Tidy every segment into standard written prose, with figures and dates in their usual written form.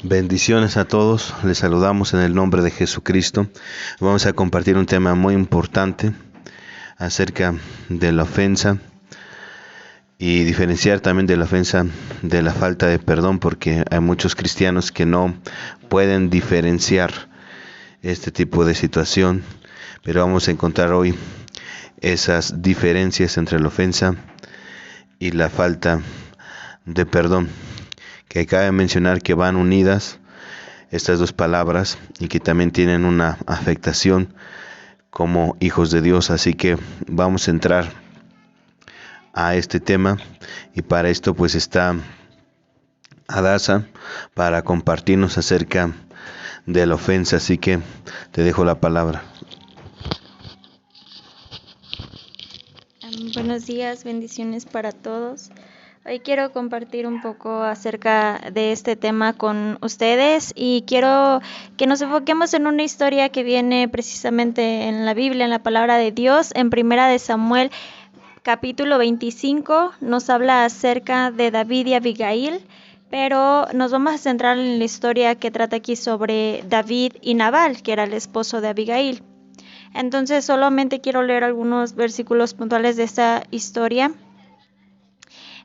Bendiciones a todos, les saludamos en el nombre de Jesucristo. Vamos a compartir un tema muy importante acerca de la ofensa y diferenciar también de la ofensa de la falta de perdón, porque hay muchos cristianos que no pueden diferenciar este tipo de situación, pero vamos a encontrar hoy esas diferencias entre la ofensa y la falta de perdón, que cabe mencionar que van unidas estas dos palabras y que también tienen una afectación como hijos de Dios. Así que vamos a entrar a este tema, y para esto pues está Adasa para compartirnos acerca de la ofensa, así que te dejo la palabra. Buenos días, bendiciones para todos. Hoy quiero compartir un poco acerca de este tema con ustedes y quiero que nos enfoquemos en una historia que viene precisamente en la Biblia, en la palabra de Dios. En Primera de Samuel, capítulo 25, nos habla acerca de David y Abigail, pero nos vamos a centrar en la historia que trata aquí sobre David y Nabal, que era el esposo de Abigail. Entonces solamente quiero leer algunos versículos puntuales de esta historia.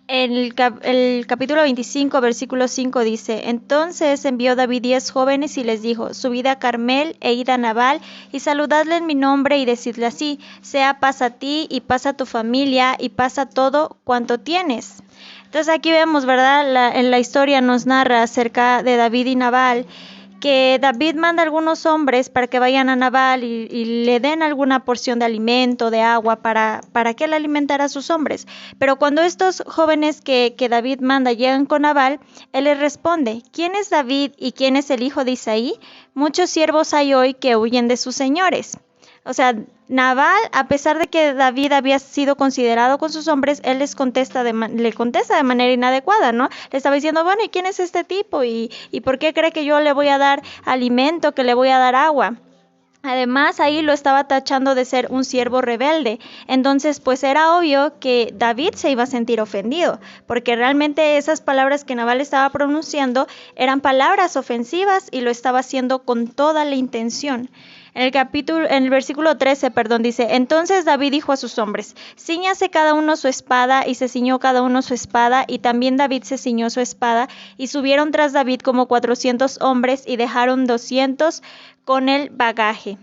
El capítulo 25, versículo 5 dice: Entonces envió David 10 jóvenes y les dijo: Subid a Carmel e id a Nabal y saludadle en mi nombre y decidle así: sea paz a ti y paz a tu familia y paz a todo cuanto tienes. Entonces aquí vemos, ¿verdad? En la historia nos narra acerca de David y Nabal, que David manda a algunos hombres para que vayan a Nabal y le den alguna porción de alimento, de agua, para que él alimentara a sus hombres. Pero cuando estos jóvenes que David manda llegan con Nabal, él les responde: ¿Quién es David y quién es el hijo de Isaí? Muchos siervos hay hoy que huyen de sus señores. O sea, Nabal, a pesar de que David había sido considerado con sus hombres, él le contesta de manera inadecuada, ¿no? Le estaba diciendo: bueno, ¿y quién es este tipo? ¿Y por qué cree que yo le voy a dar alimento, que le voy a dar agua? Además, ahí lo estaba tachando de ser un siervo rebelde. Entonces, pues era obvio que David se iba a sentir ofendido, porque realmente esas palabras que Nabal estaba pronunciando eran palabras ofensivas y lo estaba haciendo con toda la intención. En el versículo 13, dice: Entonces David dijo a sus hombres: Cíñase cada uno su espada, y se ciñó cada uno su espada, y también David se ciñó su espada, y subieron tras David como 400 hombres, y dejaron 200 con el bagaje.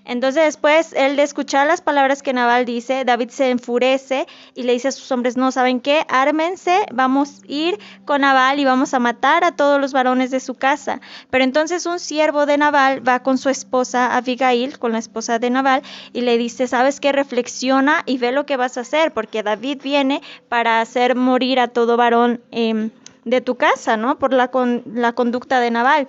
Entonces después él de escuchar las palabras que Nabal dice, David se enfurece y le dice a sus hombres: no, ¿saben qué? Ármense, vamos a ir con Nabal y vamos a matar a todos los varones de su casa. Pero entonces un siervo de Nabal va con su esposa Abigail, con la esposa de Nabal, y le dice: ¿sabes qué? Reflexiona y ve lo que vas a hacer, porque David viene para hacer morir a todo varón de tu casa, ¿no? Por la conducta de Nabal.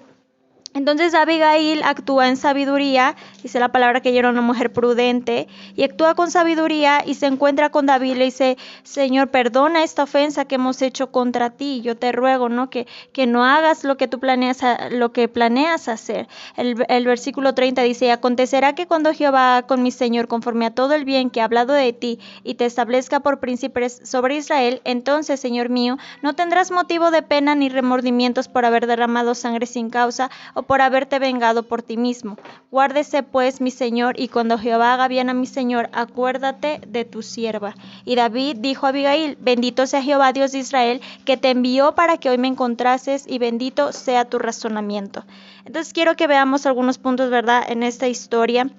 Entonces Abigail actúa en sabiduría, dice la palabra que ella era una mujer prudente, y actúa con sabiduría y se encuentra con David y le dice: Señor, perdona esta ofensa que hemos hecho contra ti, yo te ruego, ¿no? que no hagas lo que planeas hacer. El versículo 30 dice: acontecerá que cuando Jehová haga con mi Señor conforme a todo el bien que ha hablado de ti y te establezca por príncipe sobre Israel, entonces, Señor mío, no tendrás motivo de pena ni remordimientos por haber derramado sangre sin causa o por haberte vengado por ti mismo. Guárdese pues mi señor, y cuando Jehová haga bien a mi señor, acuérdate de tu sierva. Y David dijo a Abigail: bendito sea Jehová Dios de Israel, que te envió para que hoy me encontrases, y bendito sea tu razonamiento. Entonces quiero que veamos algunos puntos, ¿verdad?, en esta historia.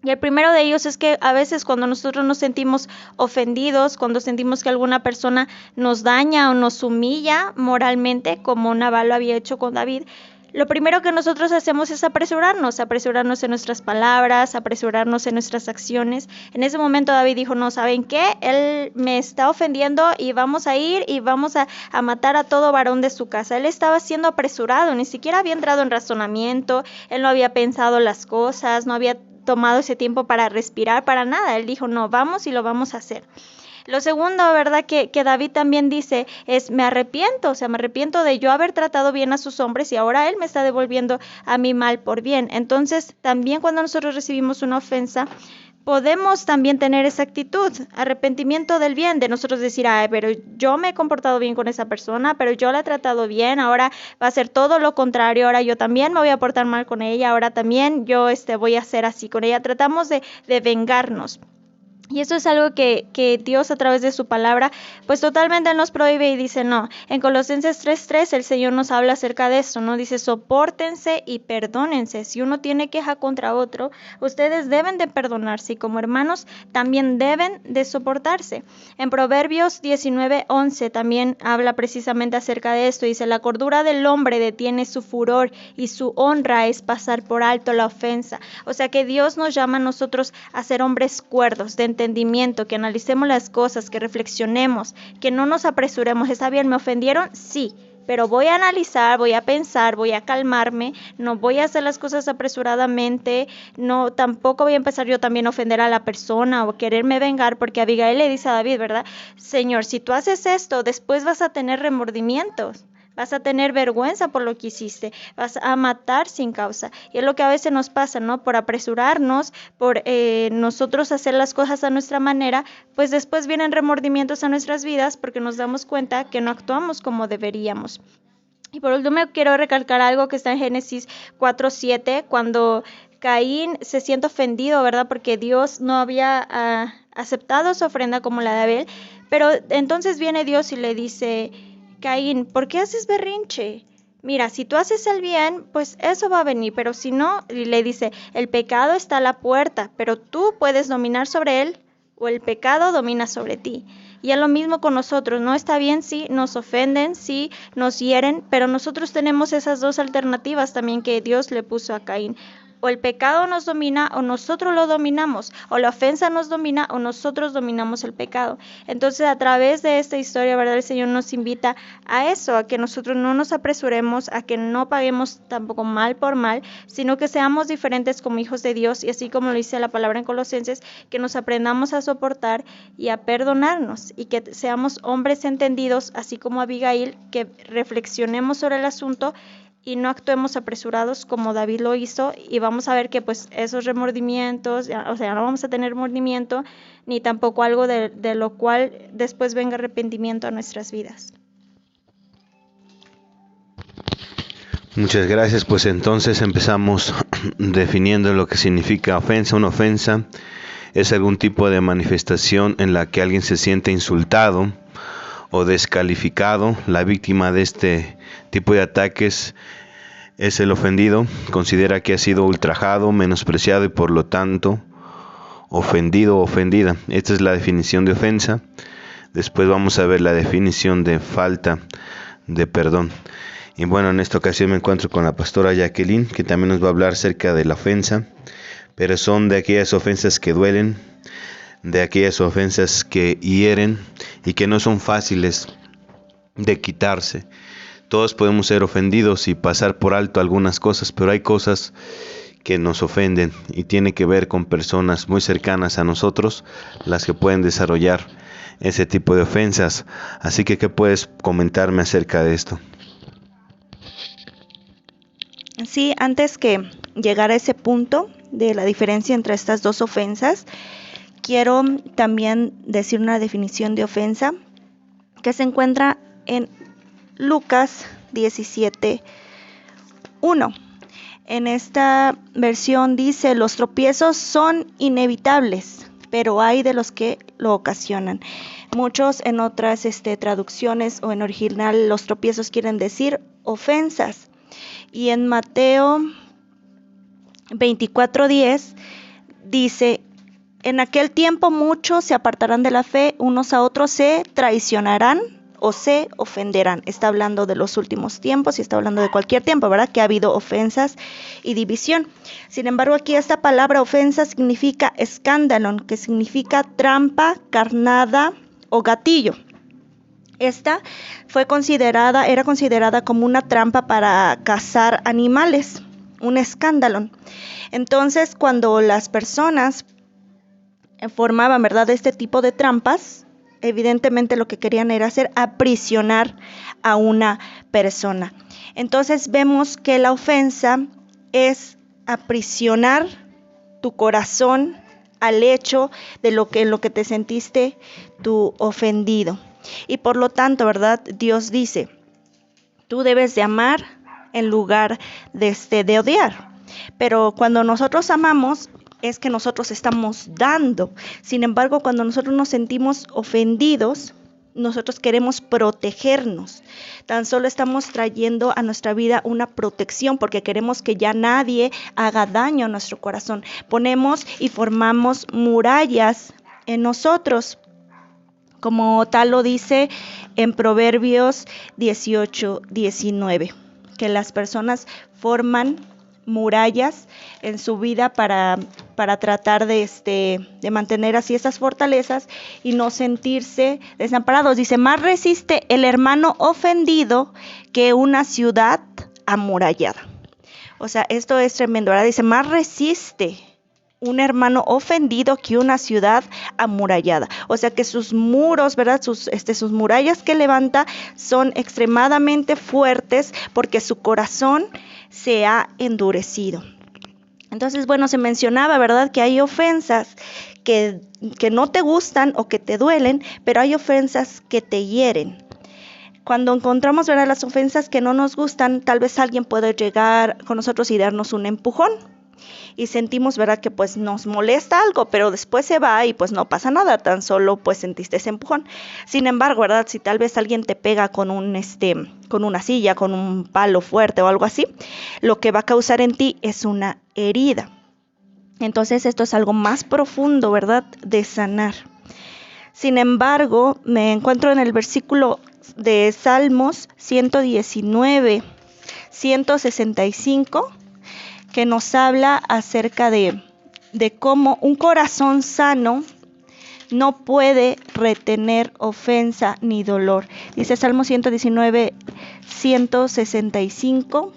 Y el primero de ellos es que a veces cuando nosotros nos sentimos ofendidos, cuando sentimos que alguna persona nos daña o nos humilla moralmente, como Nabal lo había hecho con David, lo primero que nosotros hacemos es apresurarnos en nuestras palabras, apresurarnos en nuestras acciones. En ese momento David dijo: no, ¿saben qué? Él me está ofendiendo y vamos a ir y vamos a matar a todo varón de su casa. Él estaba siendo apresurado, ni siquiera había entrado en razonamiento, él no había pensado las cosas, no había tomado ese tiempo para respirar, para nada. Él dijo: no, vamos y lo vamos a hacer. Lo segundo, ¿verdad?, que David también dice es: me arrepiento de yo haber tratado bien a sus hombres y ahora él me está devolviendo a mí mal por bien. Entonces, también cuando nosotros recibimos una ofensa, podemos también tener esa actitud, arrepentimiento del bien, de nosotros decir, ay, pero yo me he comportado bien con esa persona, pero yo la he tratado bien, ahora va a ser todo lo contrario, ahora yo también me voy a portar mal con ella, ahora también yo voy a hacer así con ella. Tratamos de vengarnos. Y eso es algo que Dios a través de su palabra pues totalmente nos prohíbe y dice no. En Colosenses 3:3 el Señor nos habla acerca de esto, ¿no? Dice sopórtense y perdónense. Si uno tiene queja contra otro, ustedes deben de perdonarse y como hermanos también deben de soportarse. En Proverbios 19:11 también habla precisamente acerca de esto. Dice la cordura del hombre detiene su furor y su honra es pasar por alto la ofensa. O sea que Dios nos llama a nosotros a ser hombres cuerdos, de entendimiento, que analicemos las cosas, que reflexionemos, que no nos apresuremos. ¿Está bien? ¿Me ofendieron? Sí, pero voy a analizar, voy a pensar, voy a calmarme, no voy a hacer las cosas apresuradamente, no, tampoco voy a empezar yo también a ofender a la persona o quererme vengar, porque Abigail le dice a David, ¿verdad? Señor, si tú haces esto, después vas a tener remordimientos. Vas a tener vergüenza por lo que hiciste, vas a matar sin causa. Y es lo que a veces nos pasa, ¿no? Por apresurarnos, por nosotros hacer las cosas a nuestra manera, pues después vienen remordimientos a nuestras vidas porque nos damos cuenta que no actuamos como deberíamos. Y por último quiero recalcar algo que está en Génesis 4:7, cuando Caín se siente ofendido, ¿verdad? Porque Dios no había aceptado su ofrenda como la de Abel, pero entonces viene Dios y le dice, Caín, ¿por qué haces berrinche? Mira, si tú haces el bien, pues eso va a venir, pero si no, le dice, el pecado está a la puerta, pero tú puedes dominar sobre él o el pecado domina sobre ti. Y es lo mismo con nosotros, no está bien si nos ofenden, si nos hieren, pero nosotros tenemos esas dos alternativas también que Dios le puso a Caín. O el pecado nos domina o nosotros lo dominamos, o la ofensa nos domina o nosotros dominamos el pecado. Entonces a través de esta historia, ¿verdad? El Señor nos invita a eso, a que nosotros no nos apresuremos, a que no paguemos tampoco mal por mal, sino que seamos diferentes como hijos de Dios y así como lo dice la palabra en Colosenses, que nos aprendamos a soportar y a perdonarnos y que seamos hombres entendidos, así como Abigail, que reflexionemos sobre el asunto y no actuemos apresurados como David lo hizo y vamos a ver que pues esos remordimientos, o sea, no vamos a tener remordimiento ni tampoco algo de lo cual después venga arrepentimiento a nuestras vidas. Muchas gracias, pues entonces empezamos definiendo lo que significa ofensa. Una ofensa es algún tipo de manifestación en la que alguien se siente insultado o descalificado. La víctima de este tipo de ataques es el ofendido. Considera que ha sido ultrajado, menospreciado y por lo tanto ofendido o ofendida. Esta es la definición de ofensa. Después vamos a ver la definición de falta de perdón. Y bueno, en esta ocasión me encuentro con la pastora Jacqueline, que también nos va a hablar acerca de la ofensa, pero son de aquellas ofensas que duelen, de aquellas ofensas que hieren y que no son fáciles de quitarse. Todos podemos ser ofendidos y pasar por alto algunas cosas, pero hay cosas que nos ofenden y tiene que ver con personas muy cercanas a nosotros, las que pueden desarrollar ese tipo de ofensas. Así que, ¿qué puedes comentarme acerca de esto? Sí, antes que llegar a ese punto de la diferencia entre estas dos ofensas, quiero también decir una definición de ofensa que se encuentra en Lucas 17:1. En esta versión dice, los tropiezos son inevitables, pero hay de los que lo ocasionan. Muchos en otras traducciones o en original los tropiezos quieren decir ofensas. Y en Mateo 24:10 dice, en aquel tiempo muchos se apartarán de la fe, unos a otros se traicionarán o se ofenderán. Está hablando de los últimos tiempos y está hablando de cualquier tiempo, ¿verdad? Que ha habido ofensas y división. Sin embargo, aquí esta palabra ofensa significa escándalo, que significa trampa, carnada o gatillo. Esta era considerada como una trampa para cazar animales, un escándalo. Entonces, cuando las personas formaban, ¿verdad?, este tipo de trampas, evidentemente lo que querían era aprisionar a una persona. Entonces vemos que la ofensa es aprisionar tu corazón al hecho de en lo que te sentiste tú ofendido. Y por lo tanto, ¿verdad? Dios dice, tú debes de amar en lugar de odiar. Pero cuando nosotros amamos, es que nosotros estamos dando. Sin embargo, cuando nosotros nos sentimos ofendidos, nosotros queremos protegernos. Tan solo estamos trayendo a nuestra vida una protección porque queremos que ya nadie haga daño a nuestro corazón. Ponemos y formamos murallas en nosotros, como tal lo dice en Proverbios 18:19, que las personas forman murallas en su vida para tratar de mantener así esas fortalezas y no sentirse desamparados. Dice, más resiste el hermano ofendido que una ciudad amurallada. O sea, esto es tremendo, ¿verdad? Dice, más resiste un hermano ofendido que una ciudad amurallada. O sea que sus muros, ¿verdad? Sus murallas que levanta son extremadamente fuertes porque su corazón se ha endurecido. Entonces, bueno, se mencionaba, ¿verdad? Que hay ofensas que no te gustan o que te duelen, pero hay ofensas que te hieren. Cuando encontramos, ¿verdad?, las ofensas que no nos gustan, tal vez alguien puede llegar con nosotros y darnos un empujón. Y sentimos, ¿verdad?, que pues nos molesta algo, pero después se va y pues no pasa nada, tan solo pues sentiste ese empujón. Sin embargo, ¿verdad?, si tal vez alguien te pega con con una silla, con un palo fuerte o algo así, lo que va a causar en ti es una herida. Entonces esto es algo más profundo, ¿verdad?, de sanar. Sin embargo, me encuentro en el versículo de Salmos 119, 165, que nos habla acerca de cómo un corazón sano no puede retener ofensa ni dolor. Dice Salmo 119, 165.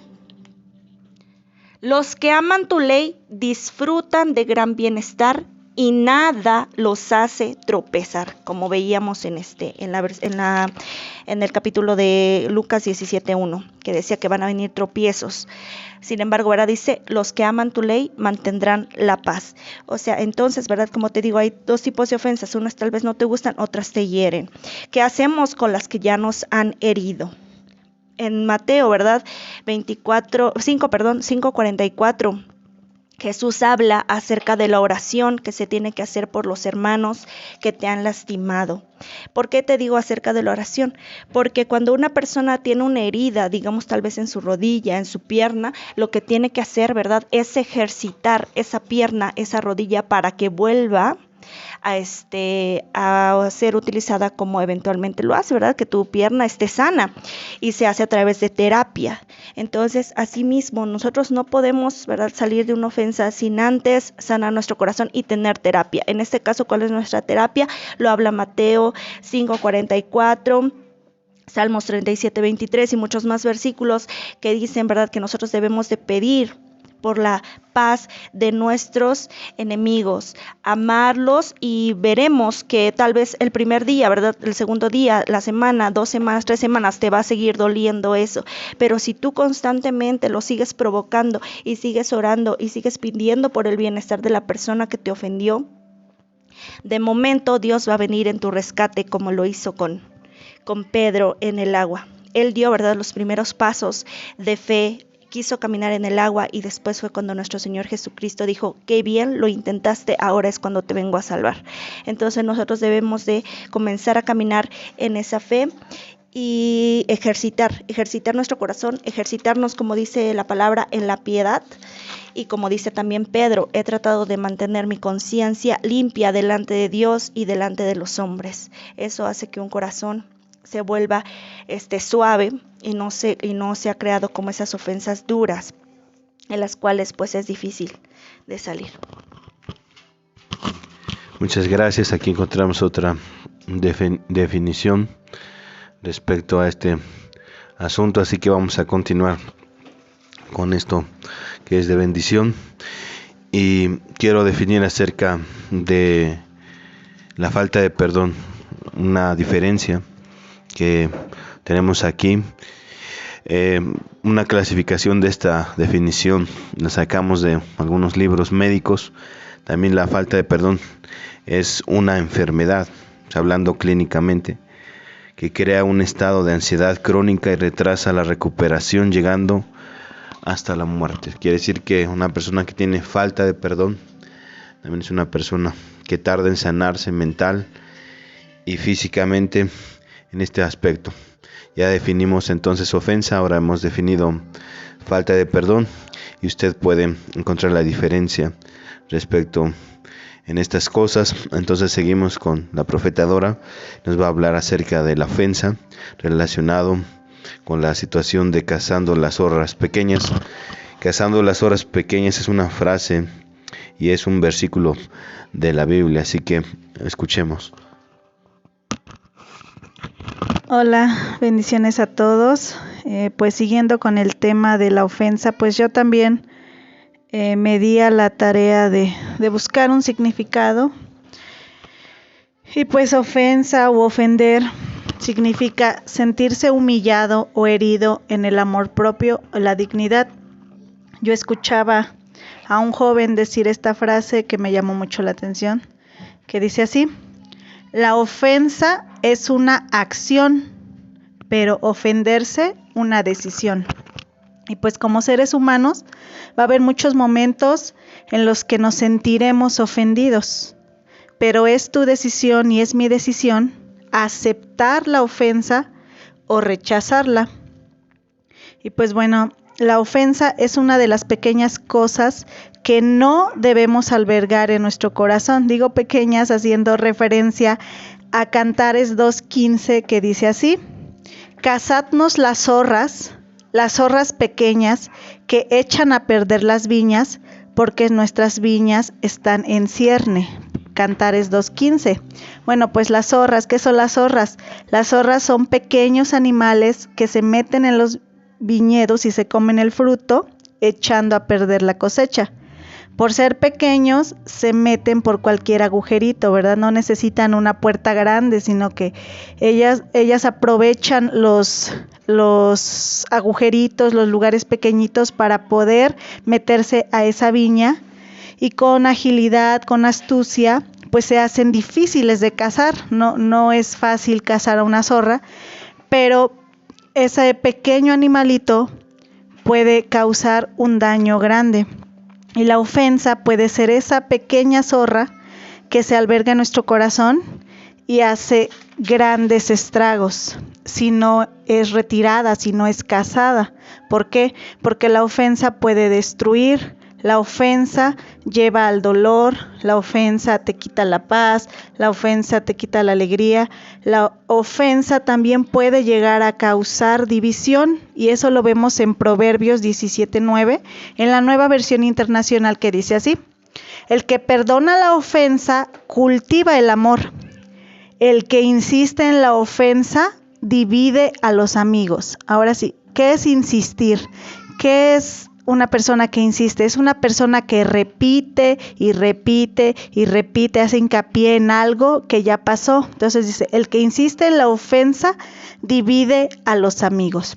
Los que aman tu ley disfrutan de gran bienestar y nada los hace tropezar, como veíamos en el capítulo de Lucas 17:1, que decía que van a venir tropiezos. Sin embargo, ahora dice, los que aman tu ley mantendrán la paz. O sea, entonces, ¿verdad? Como te digo, hay dos tipos de ofensas, unas tal vez no te gustan, otras te hieren. ¿Qué hacemos con las que ya nos han herido? En Mateo, ¿verdad? 5:44. Jesús habla acerca de la oración que se tiene que hacer por los hermanos que te han lastimado. ¿Por qué te digo acerca de la oración? Porque cuando una persona tiene una herida, digamos tal vez en su rodilla, en su pierna, lo que tiene que hacer, ¿verdad?, es ejercitar esa pierna, esa rodilla para que vuelva a ser utilizada como eventualmente lo hace, ¿verdad? Que tu pierna esté sana, y se hace a través de terapia. Entonces, asimismo, nosotros no podemos, ¿verdad?, salir de una ofensa sin antes sanar nuestro corazón y tener terapia. En este caso, ¿cuál es nuestra terapia? Lo habla Mateo 5:44. Salmos 37:23 y muchos más versículos que dicen, ¿verdad?, que nosotros debemos de pedir por la paz de nuestros enemigos, amarlos, y veremos que tal vez el primer día, ¿verdad?, el segundo día, la semana, 2 semanas, 3 semanas, te va a seguir doliendo eso, pero si tú constantemente lo sigues provocando y sigues orando y sigues pidiendo por el bienestar de la persona que te ofendió, de momento Dios va a venir en tu rescate, como lo hizo con Pedro en el agua. Él dio, ¿verdad?, los primeros pasos de fe, quiso caminar en el agua, y después fue cuando nuestro Señor Jesucristo dijo, qué bien lo intentaste, ahora es cuando te vengo a salvar. Entonces nosotros debemos de comenzar a caminar en esa fe y ejercitar nuestro corazón, ejercitarnos, como dice la palabra, en la piedad. Y como dice también Pedro, he tratado de mantener mi conciencia limpia delante de Dios y delante de los hombres. Eso hace que un corazón se vuelva suave y no se ha creado como esas ofensas duras, en las cuales pues es difícil de salir. Muchas gracias. Aquí encontramos otra definición respecto a este asunto, así que vamos a continuar con esto que es de bendición, y quiero definir acerca de la falta de perdón, una diferencia que tenemos aquí. Una clasificación de esta definición la sacamos de algunos libros médicos, También la falta de perdón es una enfermedad, hablando clínicamente, que crea un estado de ansiedad crónica y retrasa la recuperación, llegando hasta la muerte. Quiere decir que una persona que tiene falta de perdón también es una persona que tarda en sanarse mental y físicamente en este aspecto. Ya definimos entonces ofensa, ahora hemos definido falta de perdón y usted puede encontrar la diferencia respecto en estas cosas. Entonces seguimos con la profeta Dora, nos va a hablar acerca de la ofensa relacionado con la situación de cazando las zorras pequeñas. Cazando las zorras pequeñas es una frase y es un versículo de la Biblia, así que escuchemos. Hola, bendiciones a todos. Pues siguiendo con el tema de la ofensa, pues yo también me di a la tarea de buscar un significado. Y pues ofensa u ofender significa sentirse humillado o herido en el amor propio o la dignidad. Yo escuchaba a un joven decir esta frase que me llamó mucho la atención, que dice así: la ofensa es una acción, pero ofenderse una decisión. Y pues como seres humanos va a haber muchos momentos en los que nos sentiremos ofendidos, pero es tu decisión y es mi decisión aceptar la ofensa o rechazarla. Y pues bueno, la ofensa es una de las pequeñas cosas que no debemos albergar en nuestro corazón. Digo pequeñas haciendo referencia a Cantares 2:15, que dice así: cazadnos las zorras pequeñas que echan a perder las viñas, porque nuestras viñas están en cierne. Cantares 2:15. Bueno, pues las zorras, ¿qué son las zorras? Las zorras son pequeños animales que se meten en los viñedos y se comen el fruto, echando a perder la cosecha. Por ser pequeños, se meten por cualquier agujerito, ¿verdad? No necesitan una puerta grande, sino que ellas aprovechan los agujeritos, los lugares pequeñitos para poder meterse a esa viña, y con agilidad, con astucia, pues se hacen difíciles de cazar. No es fácil cazar a una zorra, pero ese pequeño animalito puede causar un daño grande. Y la ofensa puede ser esa pequeña zorra que se alberga en nuestro corazón y hace grandes estragos si no es retirada, si no es cazada. ¿Por qué? Porque la ofensa puede destruir. La ofensa lleva al dolor, la ofensa te quita la paz, la ofensa te quita la alegría, la ofensa también puede llegar a causar división, y eso lo vemos en Proverbios 17:9, en la Nueva Versión Internacional, que dice así: el que perdona la ofensa cultiva el amor, el que insiste en la ofensa divide a los amigos. Ahora sí, ¿qué es insistir? ¿Qué es una persona que insiste? Es una persona que repite y repite y repite, hace hincapié en algo que ya pasó. Entonces dice, el que insiste en la ofensa divide a los amigos.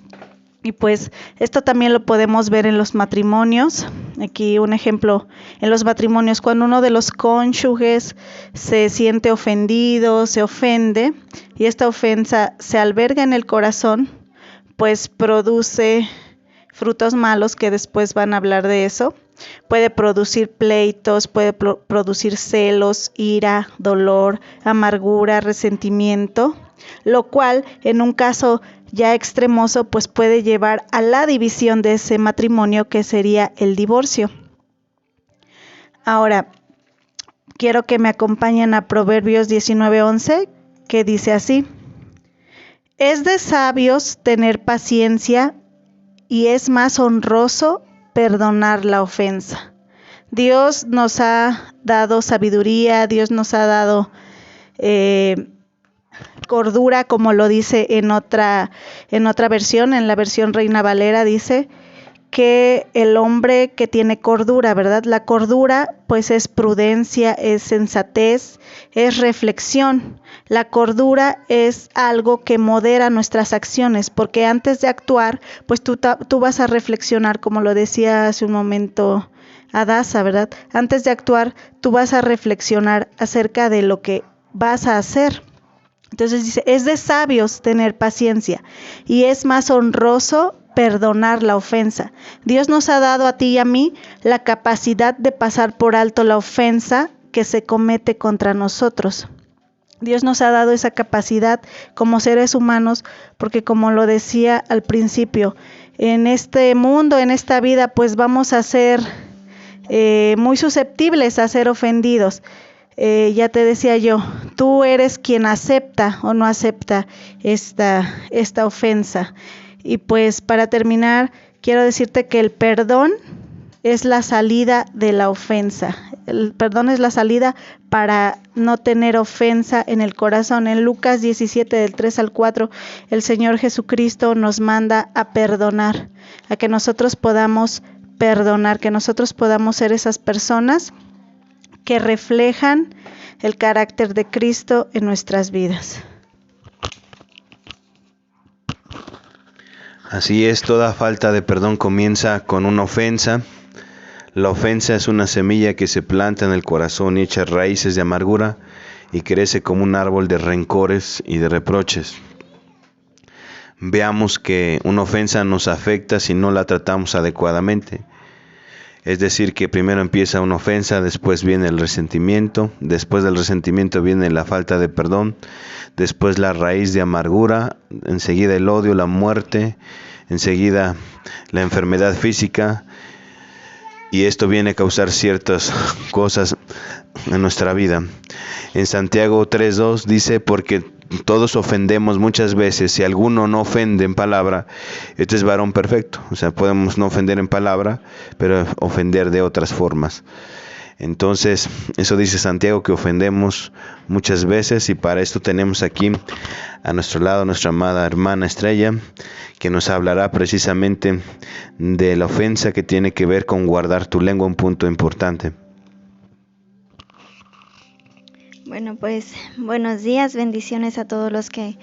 Y pues esto también lo podemos ver en los matrimonios. Aquí un ejemplo, en los matrimonios, cuando uno de los cónyuges se siente ofendido, se ofende, y esta ofensa se alberga en el corazón, pues produce frutos malos, que después van a hablar de eso. Puede producir pleitos, puede producir celos, ira, dolor, amargura, resentimiento, lo cual en un caso ya extremoso pues puede llevar a la división de ese matrimonio, que sería el divorcio. Ahora, quiero que me acompañen a Proverbios 19:11, que dice así: es de sabios tener paciencia y es más honroso perdonar la ofensa. Dios nos ha dado sabiduría, Dios nos ha dado cordura, como lo dice en otra versión, en la versión Reina Valera dice que el hombre que tiene cordura, ¿verdad? La cordura pues es prudencia, es sensatez, es reflexión. La cordura es algo que modera nuestras acciones, porque antes de actuar, pues tú vas a reflexionar, como lo decía hace un momento Adasa, ¿verdad? Antes de actuar, tú vas a reflexionar acerca de lo que vas a hacer. Entonces dice, es de sabios tener paciencia y es más honroso perdonar la ofensa. Dios nos ha dado a ti y a mí la capacidad de pasar por alto la ofensa que se comete contra nosotros. Dios nos ha dado esa capacidad como seres humanos porque, como lo decía al principio, en este mundo, en esta vida, pues vamos a ser muy susceptibles a ser ofendidos. Ya te decía yo, tú eres quien acepta o no acepta esta ofensa. Y pues para terminar, quiero decirte que el perdón es la salida de la ofensa. El perdón es la salida para no tener ofensa en el corazón. En Lucas 17, del 3 al 4, el Señor Jesucristo nos manda a perdonar, a que nosotros podamos perdonar, que nosotros podamos ser esas personas que reflejan el carácter de Cristo en nuestras vidas. Así es, toda falta de perdón comienza con una ofensa. La ofensa es una semilla que se planta en el corazón y echa raíces de amargura y crece como un árbol de rencores y de reproches. Veamos que una ofensa nos afecta si no la tratamos adecuadamente. Es decir, que primero empieza una ofensa, después viene el resentimiento, después del resentimiento viene la falta de perdón, después la raíz de amargura, enseguida el odio, la muerte, enseguida la enfermedad física, y esto viene a causar ciertas cosas en nuestra vida. En Santiago 3:2 dice, porque todos ofendemos muchas veces, si alguno no ofende en palabra, este es varón perfecto. O sea, podemos no ofender en palabra, pero ofender de otras formas. Entonces, eso dice Santiago, que ofendemos muchas veces, y para esto tenemos aquí a nuestro lado nuestra amada hermana Estrella, que nos hablará precisamente de la ofensa que tiene que ver con guardar tu lengua, un punto importante. Bueno, pues buenos días, bendiciones a todos los que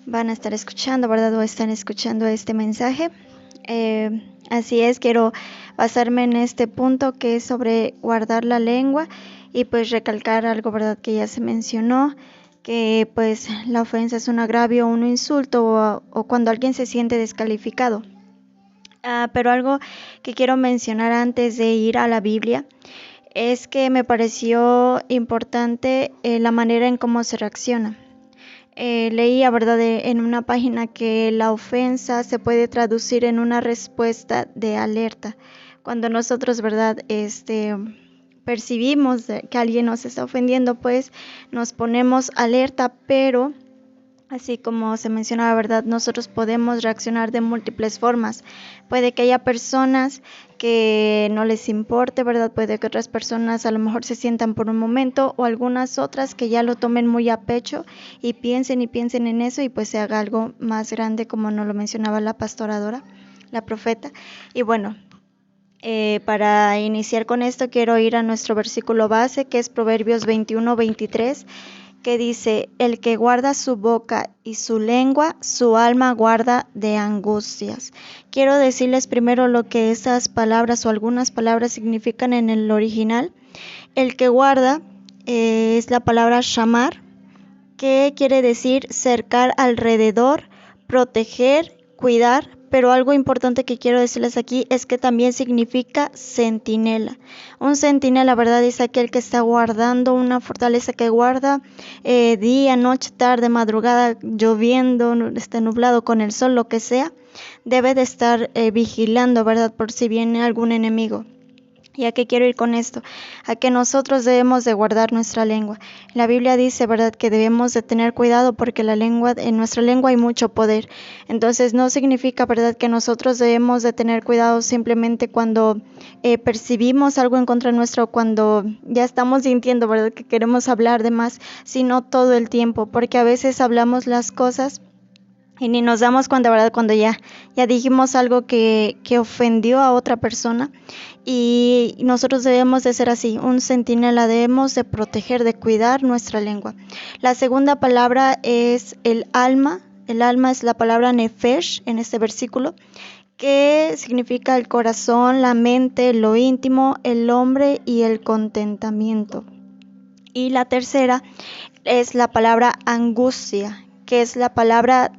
van a estar escuchando, ¿verdad? O están escuchando este mensaje. Así es, quiero basarme en este punto que es sobre guardar la lengua y pues recalcar algo, ¿verdad? Que ya se mencionó, que pues la ofensa es un agravio, un insulto o cuando alguien se siente descalificado. Pero algo que quiero mencionar antes de ir a la Biblia es que me pareció importante la manera en cómo se reacciona. Leía, ¿verdad?, en una página que la ofensa se puede traducir en una respuesta de alerta. Cuando nosotros, ¿verdad?, percibimos que alguien nos está ofendiendo, pues nos ponemos alerta, pero así como se mencionaba, ¿verdad?, nosotros podemos reaccionar de múltiples formas. Puede que haya personas que no les importe, ¿verdad? Puede que otras personas a lo mejor se sientan por un momento, o algunas otras que ya lo tomen muy a pecho y piensen en eso y pues se haga algo más grande, como nos lo mencionaba la pastoradora, la profeta. Y bueno, para iniciar con esto quiero ir a nuestro versículo base, que es Proverbios 21:23, que dice, el que guarda su boca y su lengua, su alma guarda de angustias. Quiero decirles primero lo que esas palabras o algunas palabras significan en el original. El que guarda es la palabra shamar, que quiere decir cercar alrededor, proteger, cuidar. Pero algo importante que quiero decirles aquí es que también significa centinela. Un centinela, ¿verdad?, es aquel que está guardando una fortaleza, que guarda día, noche, tarde, madrugada, lloviendo, nublado, con el sol, lo que sea. Debe de estar vigilando, ¿verdad?, por si viene algún enemigo. ¿Y a qué quiero ir con esto? A que nosotros debemos de guardar nuestra lengua. La Biblia dice, ¿verdad?, que debemos de tener cuidado porque en nuestra lengua hay mucho poder. Entonces no significa, ¿verdad?, que nosotros debemos de tener cuidado simplemente cuando percibimos algo en contra nuestro, o cuando ya estamos sintiendo, ¿verdad?, que queremos hablar de más, sino todo el tiempo, porque a veces hablamos las cosas y ni nos damos cuenta, ¿verdad?, cuando ya dijimos algo que ofendió a otra persona. Y nosotros debemos de ser así, un centinela, debemos de proteger, de cuidar nuestra lengua. La segunda palabra es el alma. El alma es la palabra nefesh en este versículo, que significa el corazón, la mente, lo íntimo, el hombre y el contentamiento. Y la tercera es la palabra angustia, que es la palabra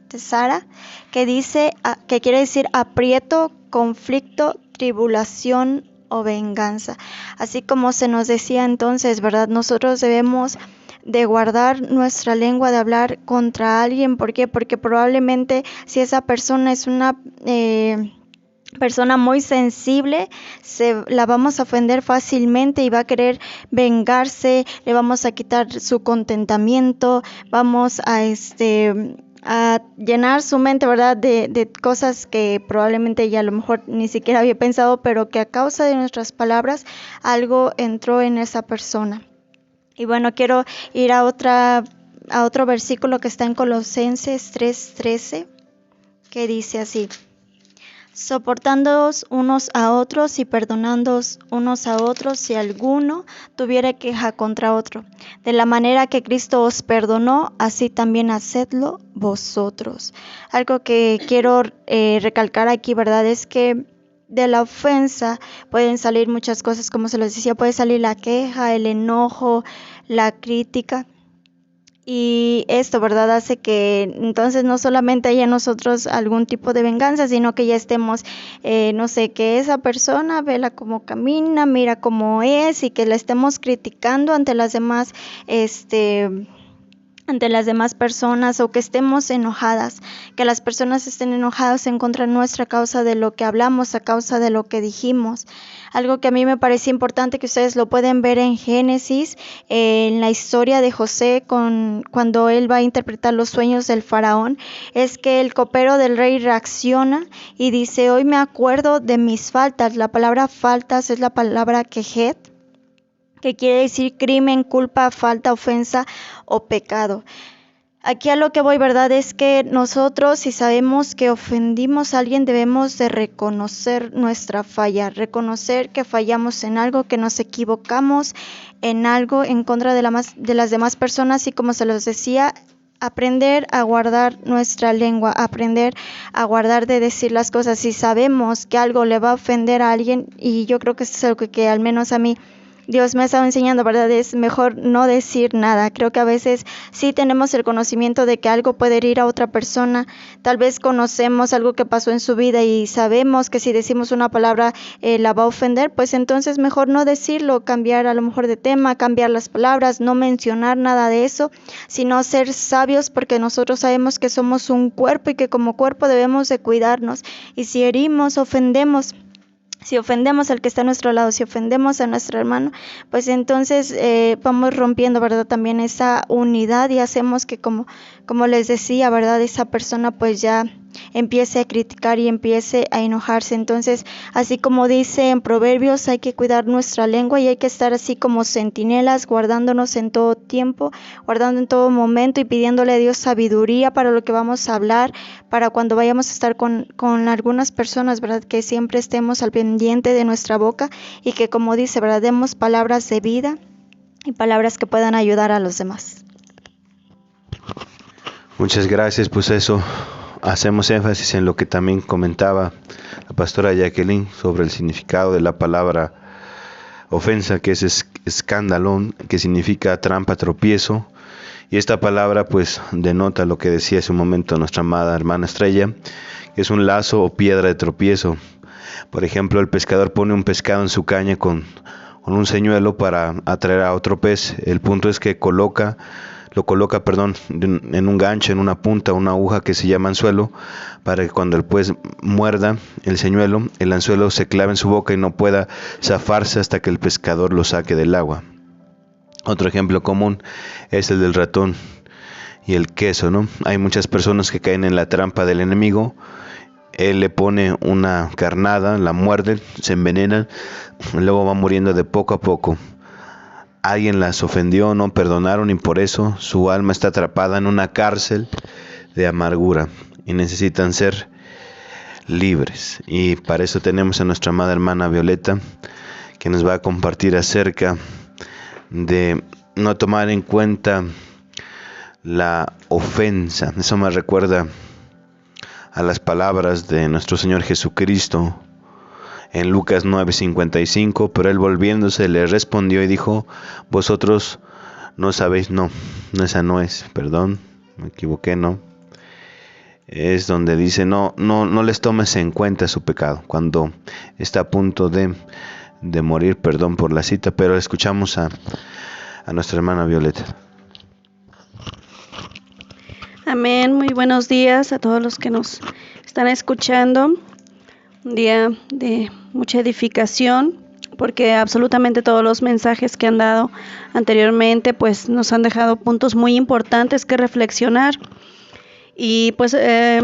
tesara, que quiere decir aprieto, conflicto, tribulación o venganza. Así como se nos decía entonces, ¿verdad? Nosotros debemos de guardar nuestra lengua de hablar contra alguien. ¿Por qué? Porque probablemente si esa persona es una persona muy sensible, la vamos a ofender fácilmente y va a querer vengarse, le vamos a quitar su contentamiento, vamos a llenar su mente, ¿verdad?, de cosas que probablemente ella a lo mejor ni siquiera había pensado, pero que a causa de nuestras palabras algo entró en esa persona. Y bueno, quiero ir a otro versículo que está en Colosenses 3:13, que dice así: soportándoos unos a otros y perdonándoos unos a otros si alguno tuviera queja contra otro. De la manera que Cristo os perdonó, así también hacedlo vosotros. Algo que quiero recalcar aquí, ¿verdad?, es que de la ofensa pueden salir muchas cosas, como se les decía, puede salir la queja, el enojo, la crítica. Y esto, ¿verdad?, hace que entonces no solamente haya en nosotros algún tipo de venganza, sino que ya estemos, que esa persona vela cómo camina, mira cómo es, y que la estemos criticando ante las demás, ante las demás personas, o que estemos enojadas, que las personas estén enojadas en contra nuestra a causa de lo que hablamos, a causa de lo que dijimos. Algo que a mí me parece importante, que ustedes lo pueden ver en Génesis, en la historia de José, cuando él va a interpretar los sueños del faraón, es que el copero del rey reacciona y dice: hoy me acuerdo de mis faltas. La palabra faltas es la palabra quejet, que quiere decir crimen, culpa, falta, ofensa o pecado. Aquí a lo que voy, ¿verdad?, es que nosotros, si sabemos que ofendimos a alguien, debemos de reconocer nuestra falla, reconocer que fallamos en algo, que nos equivocamos en algo en contra de las demás personas, y como se los decía, aprender a guardar nuestra lengua, aprender a guardar de decir las cosas. Si sabemos que algo le va a ofender a alguien, y yo creo que eso es algo que al menos a mí Dios me ha estado enseñando, ¿verdad?, es mejor no decir nada. Creo que a veces sí tenemos el conocimiento de que algo puede herir a otra persona. Tal vez conocemos algo que pasó en su vida y sabemos que si decimos una palabra la va a ofender, pues entonces mejor no decirlo, cambiar a lo mejor de tema, cambiar las palabras, no mencionar nada de eso, sino ser sabios, porque nosotros sabemos que somos un cuerpo y que como cuerpo debemos de cuidarnos. Y si herimos, ofendemos, si ofendemos al que está a nuestro lado, si ofendemos a nuestro hermano, pues entonces vamos rompiendo, ¿verdad?, también esa unidad, y hacemos que, como les decía, ¿verdad?, esa persona pues ya empiece a criticar y empiece a enojarse. Entonces, así como dice en Proverbios, hay que cuidar nuestra lengua y hay que estar así como centinelas, guardándonos en todo tiempo, guardando en todo momento y pidiéndole a Dios sabiduría para lo que vamos a hablar, para cuando vayamos a estar con algunas personas, ¿verdad?, que siempre estemos al pendiente de nuestra boca, y que, como dice, ¿verdad?, demos palabras de vida y palabras que puedan ayudar a los demás. Muchas gracias, pues eso, hacemos énfasis en lo que también comentaba la pastora Jacqueline sobre el significado de la palabra ofensa, que es escándalo, que significa trampa, tropiezo. Y esta palabra pues denota lo que decía hace un momento nuestra amada hermana Estrella, que es un lazo o piedra de tropiezo. Por ejemplo, el pescador pone un pescado en su caña con un señuelo para atraer a otro pez. El punto es que lo coloca en un gancho, en una punta, una aguja que se llama anzuelo, para que cuando el pez muerda el señuelo, el anzuelo se clave en su boca y no pueda zafarse hasta que el pescador lo saque del agua. Otro ejemplo común es el del ratón y el queso, ¿no? Hay muchas personas que caen en la trampa del enemigo. Él le pone una carnada, la muerde, se envenenan, luego va muriendo de poco a poco. Alguien las ofendió, no perdonaron, y por eso su alma está atrapada en una cárcel de amargura y necesitan ser libres. Y para eso tenemos a nuestra amada hermana Violeta, que nos va a compartir acerca de no tomar en cuenta la ofensa. Eso me recuerda a las palabras de nuestro Señor Jesucristo en Lucas 9:55, pero él volviéndose le respondió y dijo: vosotros no sabéis, no, esa no es, perdón, me equivoqué, no. Es donde dice, no les tomes en cuenta su pecado, cuando está a punto de morir, perdón por la cita, pero escuchamos a nuestra hermana Violeta. Amén, muy buenos días a todos los que nos están escuchando. Un día de mucha edificación, porque absolutamente todos los mensajes que han dado anteriormente pues nos han dejado puntos muy importantes que reflexionar. Y pues ya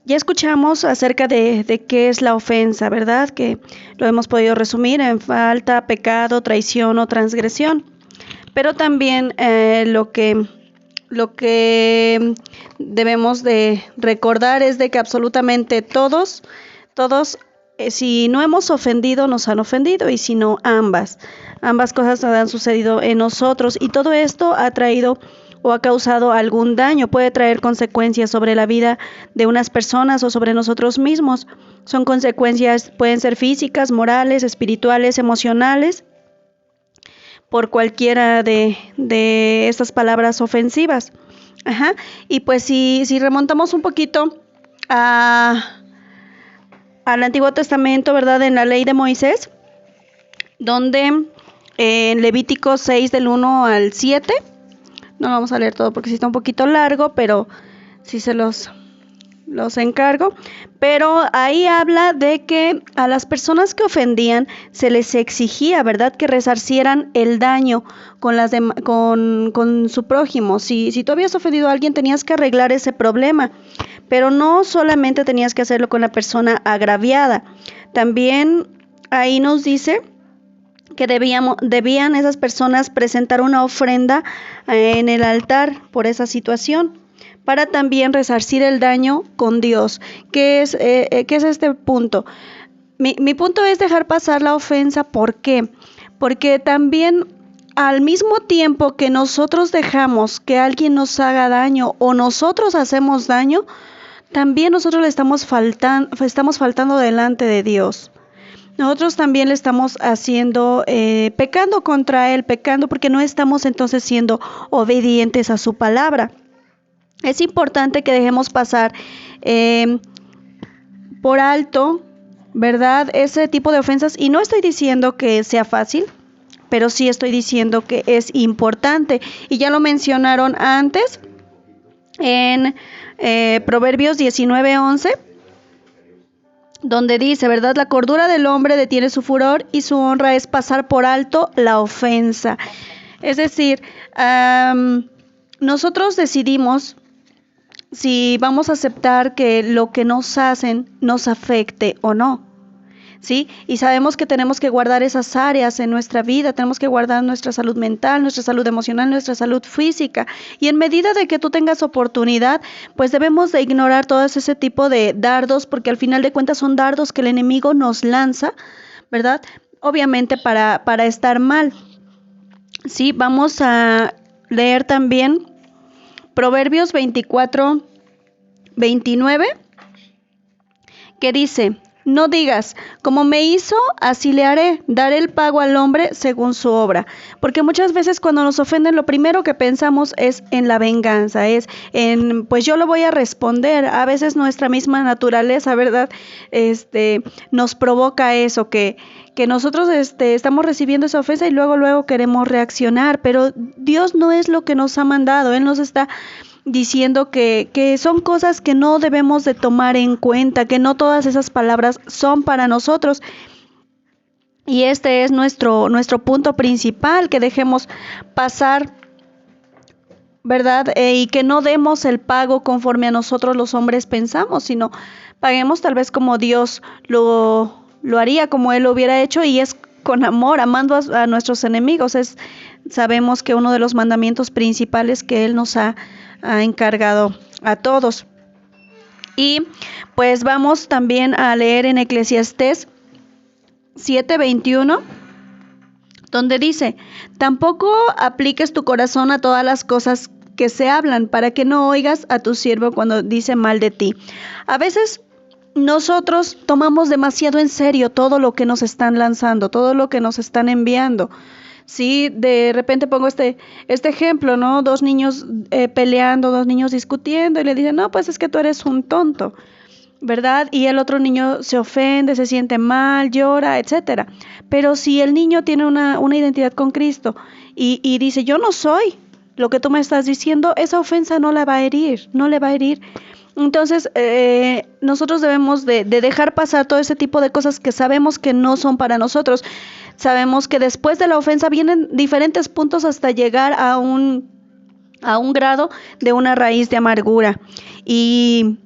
escuchamos acerca de qué es la ofensa, ¿verdad? Que lo hemos podido resumir en falta, pecado, traición o transgresión. Pero también lo que debemos de recordar es de que absolutamente todos, si no hemos ofendido, nos han ofendido, y si no, ambas cosas han sucedido en nosotros, y todo esto ha traído o ha causado algún daño, puede traer consecuencias sobre la vida de unas personas o sobre nosotros mismos. Son consecuencias, pueden ser físicas, morales, espirituales, emocionales, por cualquiera de estas palabras ofensivas. Y pues si remontamos un poquito al Antiguo Testamento, ¿verdad? En la ley de Moisés, donde en Levítico 6 del 1 al 7, no lo vamos a leer todo porque sí está un poquito largo, pero sí se los encargo. Pero ahí habla de que a las personas que ofendían se les exigía, ¿verdad?, que resarcieran el daño con su prójimo. Si tú habías ofendido a alguien, tenías que arreglar ese problema, pero no solamente tenías que hacerlo con la persona agraviada. También ahí nos dice que debían esas personas presentar una ofrenda en el altar por esa situación, para también resarcir el daño con Dios. ¿Qué es este punto? Mi punto es dejar pasar la ofensa. ¿Por qué? Porque también al mismo tiempo que nosotros dejamos que alguien nos haga daño o nosotros hacemos daño, también nosotros le estamos faltando delante de Dios. Nosotros también le estamos haciendo, pecando contra Él, pecando porque no estamos entonces siendo obedientes a su palabra. Es importante que dejemos pasar por alto, ¿verdad?, ese tipo de ofensas. Y no estoy diciendo que sea fácil, pero sí estoy diciendo que es importante. Y ya lo mencionaron antes en Proverbios 19:11. Donde dice, ¿verdad? La cordura del hombre detiene su furor y su honra es pasar por alto la ofensa. Es decir, nosotros decidimos si vamos a aceptar que lo que nos hacen nos afecte o no, ¿sí? Y sabemos que tenemos que guardar esas áreas en nuestra vida, tenemos que guardar nuestra salud mental, nuestra salud emocional, nuestra salud física. Y en medida de que tú tengas oportunidad, pues debemos de ignorar todo ese tipo de dardos, porque al final de cuentas son dardos que el enemigo nos lanza, ¿verdad? Obviamente para estar mal. Sí, vamos a leer también Proverbios 24:29, que dice: no digas, como me hizo, así le haré, daré el pago al hombre según su obra. Porque muchas veces cuando nos ofenden, lo primero que pensamos es en la venganza, es en, pues yo lo voy a responder. A veces nuestra misma naturaleza, ¿verdad?, nos provoca eso, que nosotros estamos recibiendo esa ofensa y luego queremos reaccionar. Pero Dios no es lo que nos ha mandado. Él nos está diciendo que son cosas que no debemos de tomar en cuenta, que no todas esas palabras son para nosotros. Y este es nuestro punto principal, que dejemos pasar, ¿verdad? Y que no demos el pago conforme a nosotros los hombres pensamos, sino paguemos tal vez como Dios lo haría, como Él lo hubiera hecho, y es con amor, amando a nuestros enemigos. Sabemos que uno de los mandamientos principales que Él nos ha encargado a todos. Y pues vamos también a leer en Eclesiastés 7:21, donde dice: tampoco apliques tu corazón a todas las cosas que se hablan, para que no oigas a tu siervo cuando dice mal de ti. A veces nosotros tomamos demasiado en serio todo lo que nos están lanzando, todo lo que nos están enviando. Sí, de repente pongo este ejemplo, ¿no? Dos niños peleando, dos niños discutiendo y le dicen, no, pues es que tú eres un tonto, ¿verdad? Y el otro niño se ofende, se siente mal, llora, etcétera. Pero si el niño tiene una identidad con Cristo y dice, yo no soy lo que tú me estás diciendo, esa ofensa no la va a herir, no le va a herir. Entonces, nosotros debemos de dejar pasar todo ese tipo de cosas que sabemos que no son para nosotros. Sabemos que después de la ofensa vienen diferentes puntos hasta llegar a un grado de una raíz de amargura. Y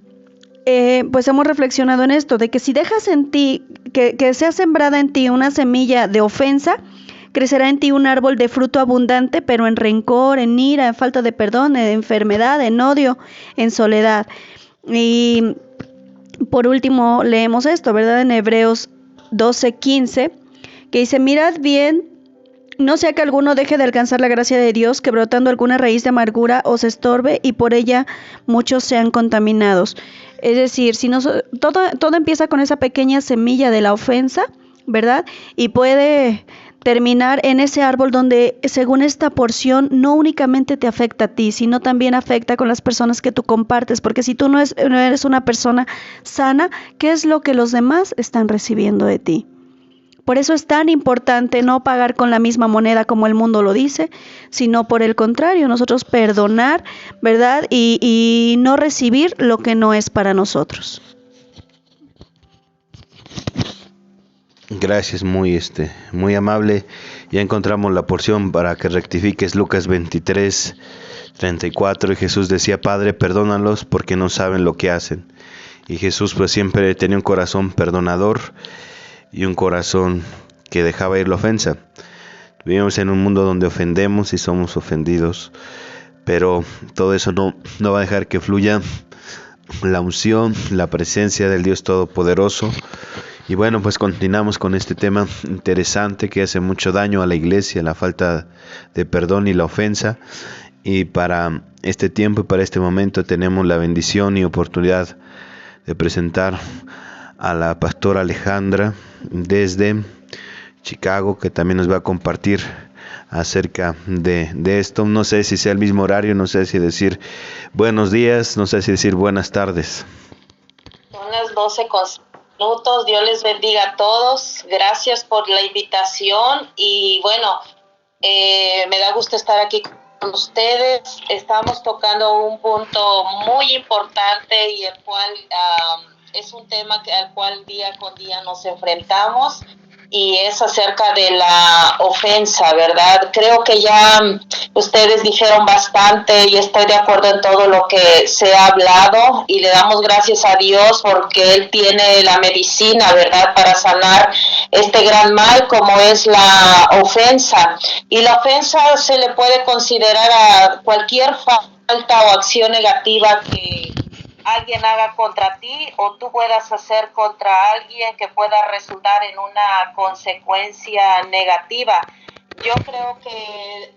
pues hemos reflexionado en esto, de que si dejas en ti, que sea sembrada en ti una semilla de ofensa, crecerá en ti un árbol de fruto abundante, pero en rencor, en ira, en falta de perdón, en enfermedad, en odio, en soledad. Y por último leemos esto, ¿verdad? En Hebreos 12:15, que dice, mirad bien, no sea que alguno deje de alcanzar la gracia de Dios, que brotando alguna raíz de amargura os estorbe y por ella muchos sean contaminados. Es decir, si todo empieza con esa pequeña semilla de la ofensa, ¿verdad? Y puede terminar en ese árbol donde, según esta porción, no únicamente te afecta a ti, sino también afecta con las personas que tú compartes, porque si tú no eres una persona sana, ¿qué es lo que los demás están recibiendo de ti? Por eso es tan importante no pagar con la misma moneda como el mundo lo dice, sino por el contrario, nosotros perdonar, ¿verdad? Y no recibir lo que no es para nosotros. Gracias, muy amable. Ya encontramos la porción para que rectifiques. Lucas 23:34, y Jesús decía, Padre, perdónalos porque no saben lo que hacen. Y Jesús pues siempre tenía un corazón perdonador y un corazón que dejaba ir la ofensa. Vivimos en un mundo donde ofendemos y somos ofendidos, pero todo eso no va a dejar que fluya la unción, la presencia del Dios Todopoderoso. Y bueno, pues continuamos con este tema interesante que hace mucho daño a la iglesia, la falta de perdón y la ofensa. Y para este tiempo y para este momento tenemos la bendición y oportunidad de presentar a la pastora Alejandra desde Chicago, que también nos va a compartir acerca de esto. No sé si sea el mismo horario, no sé si decir buenos días, no sé si decir buenas tardes. Son las 12:00. Dios les bendiga a todos. Gracias por la invitación y bueno, me da gusto estar aquí con ustedes. Estamos tocando un punto muy importante y el cual es un tema al cual día con día nos enfrentamos, y es acerca de la ofensa, ¿verdad? Creo que ya ustedes dijeron bastante y estoy de acuerdo en todo lo que se ha hablado, y le damos gracias a Dios porque Él tiene la medicina, ¿verdad?, para sanar este gran mal como es la ofensa. Y la ofensa se le puede considerar a cualquier falta o acción negativa que alguien haga contra ti o tú puedas hacer contra alguien que pueda resultar en una consecuencia negativa. Yo creo que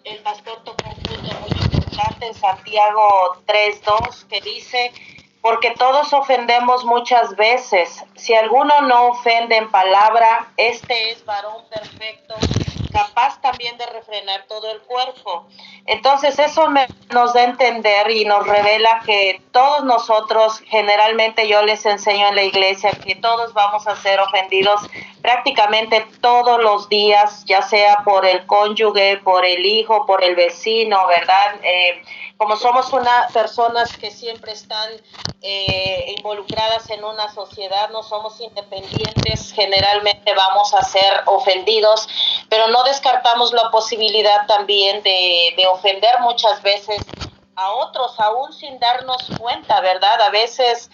el pastor tocó un punto muy importante en Santiago 3:2 que dice, porque todos ofendemos muchas veces. Si alguno no ofende en palabra, este es varón perfecto, capaz también de refrenar todo el cuerpo. Entonces eso nos da a entender y nos revela que todos nosotros, generalmente yo les enseño en la iglesia que todos vamos a ser ofendidos prácticamente todos los días, ya sea por el cónyuge, por el hijo, por el vecino, ¿verdad? Como somos personas que siempre están involucradas en una sociedad, no somos independientes, generalmente vamos a ser ofendidos, pero no descartamos la posibilidad también de ofender muchas veces a otros, aún sin darnos cuenta, ¿verdad? A veces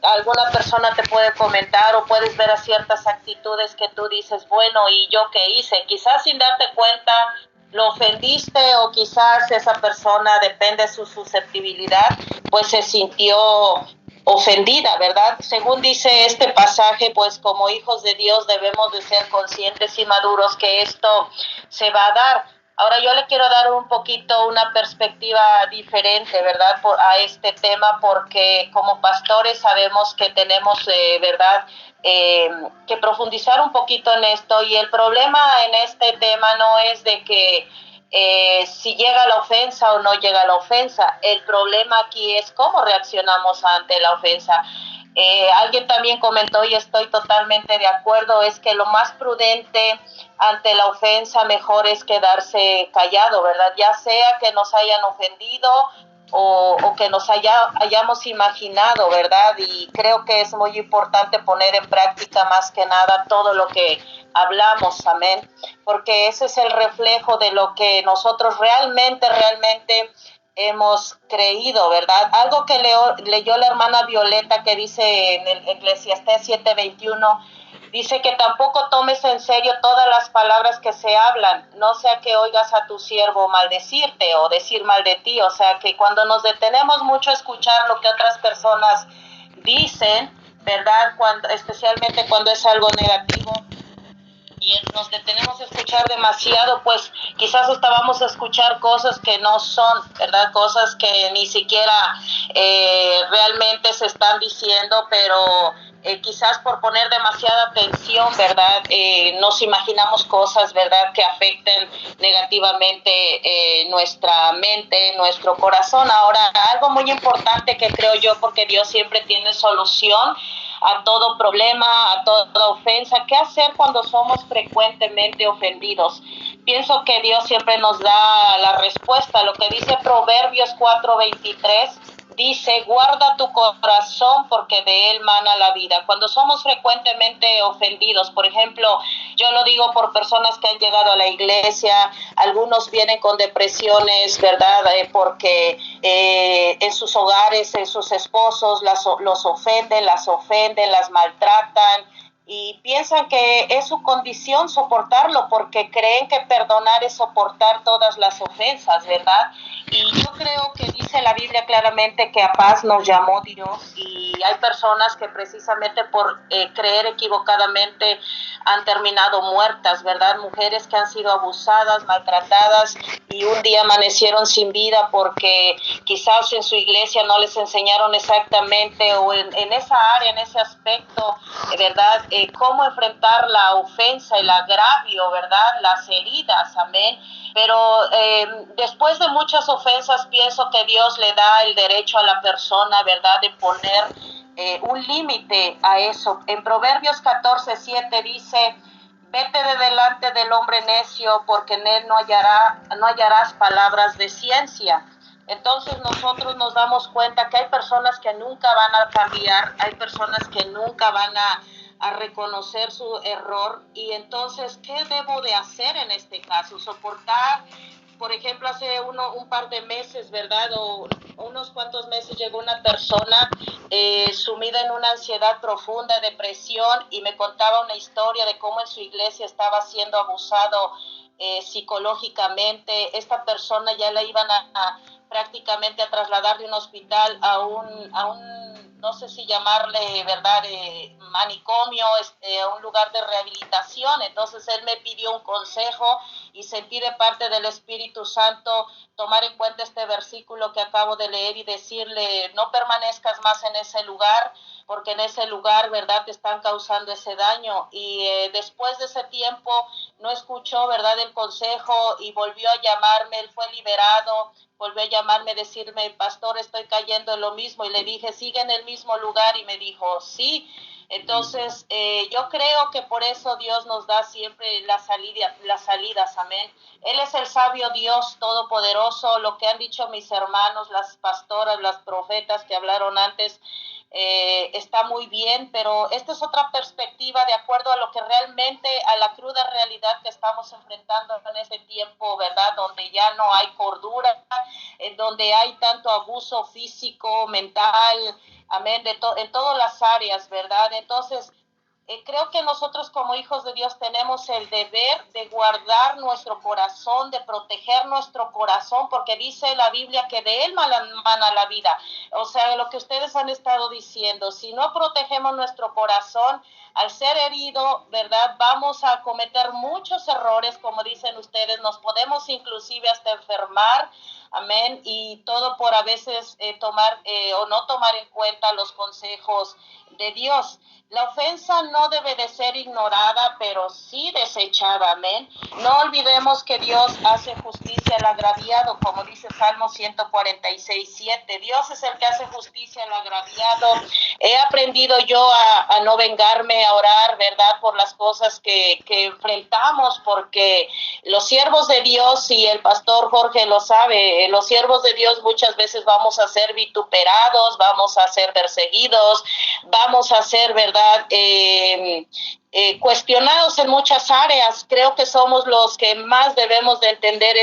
alguna persona te puede comentar o puedes ver a ciertas actitudes que tú dices, bueno, ¿y yo qué hice? Quizás sin darte cuenta lo ofendiste, o quizás esa persona, depende de su susceptibilidad, pues se sintió ofendida, ¿verdad? Según dice este pasaje, pues como hijos de Dios debemos de ser conscientes y maduros que esto se va a dar. Ahora yo le quiero dar un poquito una perspectiva diferente, ¿verdad? A este tema, porque como pastores sabemos que tenemos, ¿verdad? Que profundizar un poquito en esto, y el problema en este tema no es de que si llega la ofensa o no llega la ofensa. El problema aquí es cómo reaccionamos ante la ofensa. Alguien también comentó, y estoy totalmente de acuerdo, es que lo más prudente ante la ofensa mejor es quedarse callado, ¿verdad? Ya sea que nos hayan ofendido o que nos hayamos imaginado, ¿verdad? Y creo que es muy importante poner en práctica más que nada todo lo que hablamos, amén, porque ese es el reflejo de lo que nosotros realmente hemos creído, ¿verdad? Algo que leyó la hermana Violeta, que dice en el Eclesiastés 7:21, dice que tampoco tomes en serio todas las palabras que se hablan, no sea que oigas a tu siervo maldecirte o decir mal de ti. O sea, que cuando nos detenemos mucho a escuchar lo que otras personas dicen, ¿verdad? Especialmente cuando es algo negativo, y nos detenemos a escuchar demasiado, pues quizás hasta vamos a escuchar cosas que no son, ¿verdad? Cosas que ni siquiera realmente se están diciendo, pero quizás por poner demasiada atención, ¿verdad? Nos imaginamos cosas, ¿verdad?, que afecten negativamente nuestra mente, nuestro corazón. Ahora, algo muy importante que creo yo, porque Dios siempre tiene solución a todo problema, a toda ofensa. ¿Qué hacer cuando somos frecuentemente ofendidos? Pienso que Dios siempre nos da la respuesta. Lo que dice Proverbios 4:23, dice: guarda tu corazón porque de él mana la vida. Cuando somos frecuentemente ofendidos, por ejemplo, yo lo digo por personas que han llegado a la iglesia, algunos vienen con depresiones, ¿verdad? Porque en sus hogares, en sus esposos, los ofenden, las maltratan, y piensan que es su condición soportarlo, porque creen que perdonar es soportar todas las ofensas, ¿verdad? Y yo creo que dice la Biblia claramente que a paz nos llamó Dios, y hay personas que precisamente por creer equivocadamente han terminado muertas, ¿verdad? Mujeres que han sido abusadas, maltratadas, y un día amanecieron sin vida porque quizás en su iglesia no les enseñaron exactamente, o en esa área, en ese aspecto, ¿verdad? Cómo enfrentar la ofensa, el agravio, ¿verdad? Las heridas, amén. Pero después de muchas ofensas, pienso que Dios le da el derecho a la persona, ¿verdad?, de poner un límite a eso. En Proverbios 14:7 dice: vete de delante del hombre necio, porque en él no hallarás palabras de ciencia. Entonces nosotros nos damos cuenta que hay personas que nunca van a cambiar, hay personas que nunca van a reconocer su error. Y entonces, ¿qué debo de hacer en este caso? Soportar. Por ejemplo, hace un par de meses, ¿verdad?, o unos cuantos meses, llegó una persona sumida en una ansiedad profunda, depresión, y me contaba una historia de cómo en su iglesia estaba siendo abusado psicológicamente. Esta persona ya la iban prácticamente a trasladar de un hospital a un, no sé si llamarle, ¿verdad?, manicomio, a un lugar de rehabilitación. Entonces él me pidió un consejo, y sentí de parte del Espíritu Santo tomar en cuenta este versículo que acabo de leer y decirle: no permanezcas más en ese lugar, porque en ese lugar, ¿verdad?, te están causando ese daño. Y después de ese tiempo no escuchó, ¿verdad?, el consejo, y volvió a llamarme. Él fue liberado, volvió a llamarme, decirme: pastor, estoy cayendo en lo mismo. Y le dije: sigue en el mismo lugar. Y me dijo: sí. Entonces yo creo que por eso Dios nos da siempre las salidas, amén. Él es el sabio Dios todopoderoso. Lo que han dicho mis hermanos, las pastoras, las profetas que hablaron antes, está muy bien, pero esta es otra perspectiva de acuerdo a lo que realmente, a la cruda realidad que estamos enfrentando en este tiempo, ¿verdad?, donde ya no hay cordura, en donde hay tanto abuso físico, mental, amén, en todas las áreas, ¿verdad? Entonces, Creo que nosotros como hijos de Dios tenemos el deber de guardar nuestro corazón, de proteger nuestro corazón, porque dice la Biblia que de él mana la vida. O sea, lo que ustedes han estado diciendo, si no protegemos nuestro corazón, al ser herido, ¿verdad? Vamos a cometer muchos errores, como dicen ustedes, nos podemos inclusive hasta enfermar, amén, y todo por a veces tomar o no tomar en cuenta los consejos de Dios. La ofensa no debe de ser ignorada, pero sí desechada, amén. No olvidemos que Dios hace justicia al agraviado, como dice Salmo 146:7. Dios es el que hace justicia al agraviado. He aprendido yo a no vengarme, a orar, ¿verdad?, por las cosas que enfrentamos, porque los siervos de Dios, y el pastor Jorge lo sabe, los siervos de Dios muchas veces vamos a ser vituperados, vamos a ser perseguidos, vamos a ser, ¿verdad?, cuestionados en muchas áreas. Creo que somos los que más debemos de entender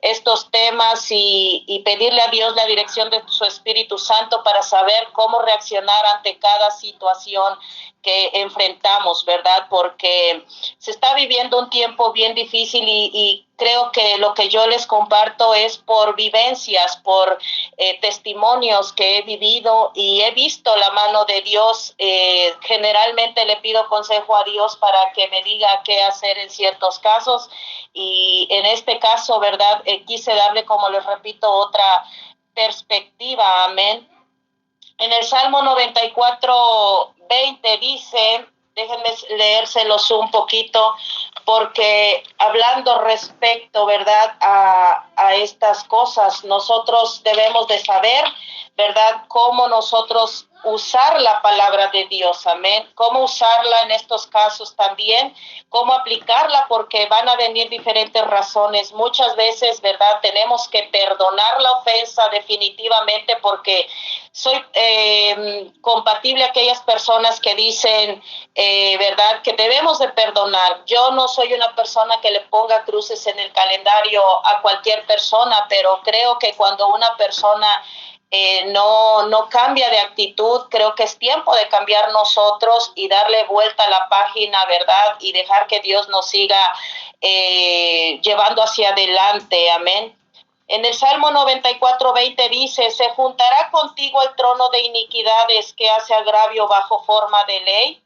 estos temas y pedirle a Dios la dirección de su Espíritu Santo para saber cómo reaccionar ante cada situación que enfrentamos, ¿verdad? Porque se está viviendo un tiempo bien difícil y creo que lo que yo les comparto es por vivencias, por testimonios que he vivido y he visto la mano de Dios. Generalmente le pido consejo a Dios para que me diga qué hacer en ciertos casos, y en este caso, ¿verdad? Quise darle, como les repito, otra perspectiva, amén. En el Salmo 94:20 dice, déjenme leérselos un poquito, porque hablando respecto, ¿verdad?, a estas cosas, nosotros debemos de saber, ¿verdad?, cómo nosotros usar la palabra de Dios, amén, cómo usarla en estos casos también, cómo aplicarla, porque van a venir diferentes razones. Muchas veces, ¿verdad?, tenemos que perdonar la ofensa definitivamente, porque soy compatible a aquellas personas que dicen, ¿verdad?, que debemos de perdonar. Yo no soy una persona que le ponga cruces en el calendario a cualquier persona, pero creo que cuando una persona no cambia de actitud, creo que es tiempo de cambiar nosotros y darle vuelta a la página, ¿verdad?, y dejar que Dios nos siga llevando hacia adelante, amén. En el Salmo 94:20 dice, se juntará contigo el trono de iniquidades que hace agravio bajo forma de ley.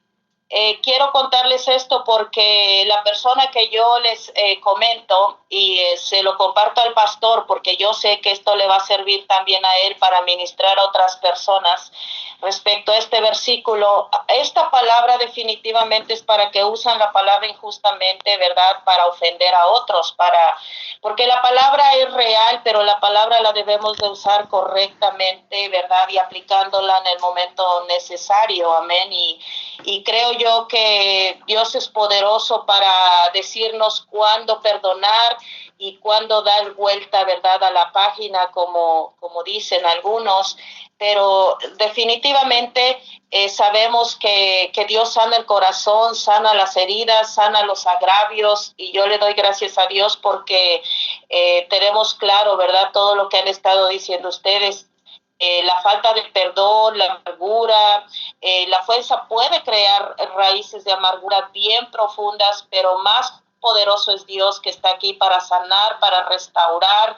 Quiero contarles esto porque la persona que yo les comento, y se lo comparto al pastor porque yo sé que esto le va a servir también a él para ministrar a otras personas respecto a este versículo. Esta palabra definitivamente es para que usan la palabra injustamente, ¿verdad?, para ofender a otros, porque la palabra es real, pero la palabra la debemos de usar correctamente, ¿verdad?, y aplicándola en el momento necesario, amén. Y creo yo que Dios es poderoso para decirnos cuándo perdonar y cuándo dar vuelta, ¿verdad?, a la página, como dicen algunos. Pero definitivamente sabemos que Dios sana el corazón, sana las heridas, sana los agravios, y yo le doy gracias a Dios porque tenemos claro, ¿verdad?, todo lo que han estado diciendo ustedes. La falta de perdón, la amargura, la ofensa puede crear raíces de amargura bien profundas, pero más poderoso es Dios, que está aquí para sanar, para restaurar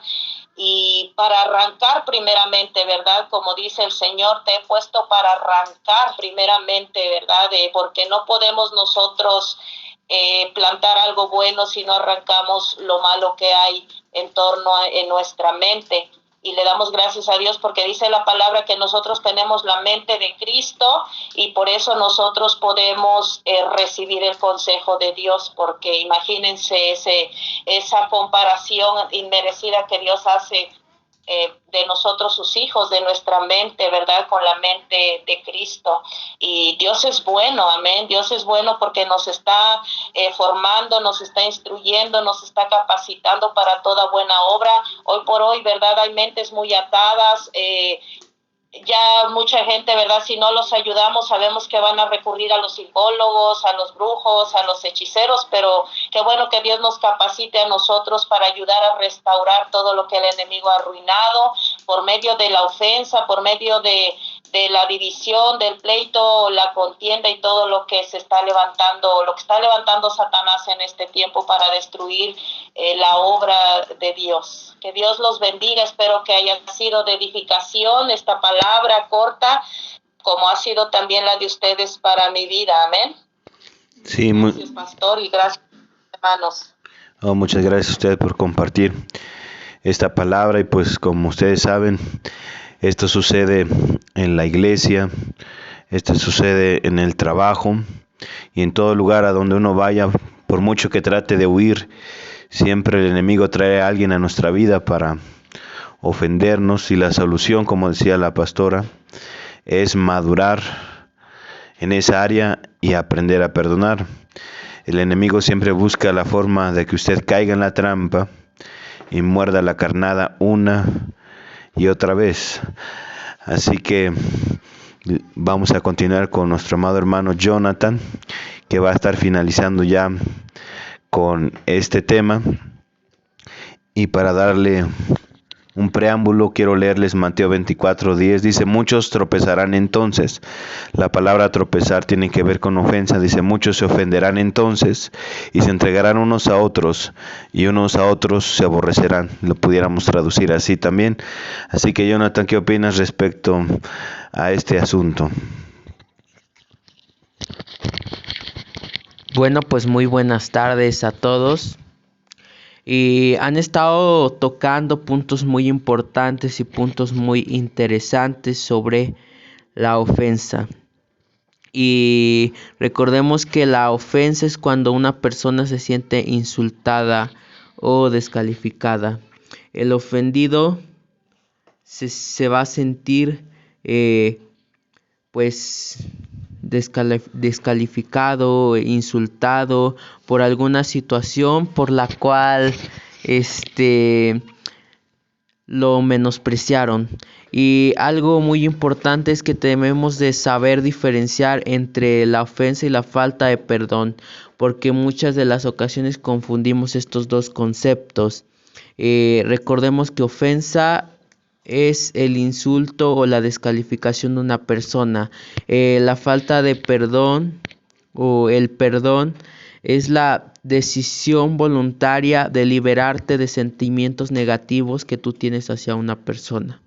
y para arrancar primeramente, ¿verdad? Como dice el Señor, te he puesto para arrancar primeramente, ¿verdad? Porque no podemos nosotros plantar algo bueno si no arrancamos lo malo que hay en nuestra mente. Y le damos gracias a Dios porque dice la palabra que nosotros tenemos la mente de Cristo, y por eso nosotros podemos recibir el consejo de Dios, porque imagínense esa comparación inmerecida que Dios hace de nosotros sus hijos, de nuestra mente, ¿verdad?, con la mente de Cristo. Y Dios es bueno, amén. Dios es bueno porque nos está formando, nos está instruyendo, nos está capacitando para toda buena obra. Hoy por hoy, ¿verdad?, hay mentes muy atadas, ya mucha gente, ¿verdad?, si no los ayudamos, sabemos que van a recurrir a los psicólogos, a los brujos, a los hechiceros, pero qué bueno que Dios nos capacite a nosotros para ayudar a restaurar todo lo que el enemigo ha arruinado por medio de la ofensa, por medio de de la división, del pleito, la contienda y todo lo que se está levantando, lo que está levantando Satanás en este tiempo para destruir la obra de Dios. Que Dios los bendiga. Espero que haya sido de edificación esta palabra corta, como ha sido también la de ustedes para mi vida. Amén. Sí, gracias, pastor, y gracias, hermanos. Muchas gracias a ustedes por compartir esta palabra. Y pues, como ustedes saben, esto sucede en la iglesia, esto sucede en el trabajo y en todo lugar a donde uno vaya. Por mucho que trate de huir, siempre el enemigo trae a alguien a nuestra vida para ofendernos, y la solución, como decía la pastora, es madurar en esa área y aprender a perdonar. El enemigo siempre busca la forma de que usted caiga en la trampa y muerda la carnada una y otra vez. Así que vamos a continuar con nuestro amado hermano Jonathan, que va a estar finalizando ya con este tema. Y para darle un preámbulo, quiero leerles Mateo 24:10. Dice: muchos tropezarán entonces. La palabra tropezar tiene que ver con ofensa. Dice: muchos se ofenderán entonces y se entregarán unos a otros, y unos a otros se aborrecerán. Lo pudiéramos traducir así también. Así que, Jonathan, ¿qué opinas respecto a este asunto? Bueno, pues muy buenas tardes a todos. Y han estado tocando puntos muy importantes y puntos muy interesantes sobre la ofensa. Y recordemos que la ofensa es cuando una persona se siente insultada o descalificada. El ofendido se va a sentir descalificado, insultado por alguna situación por la cual lo menospreciaron. Y algo muy importante es que debemos de saber diferenciar entre la ofensa y la falta de perdón, porque muchas de las ocasiones confundimos estos dos conceptos. Recordemos que ofensa es el insulto o la descalificación de una persona. La falta de perdón o el perdón es la decisión voluntaria de liberarte de sentimientos negativos que tú tienes hacia una persona.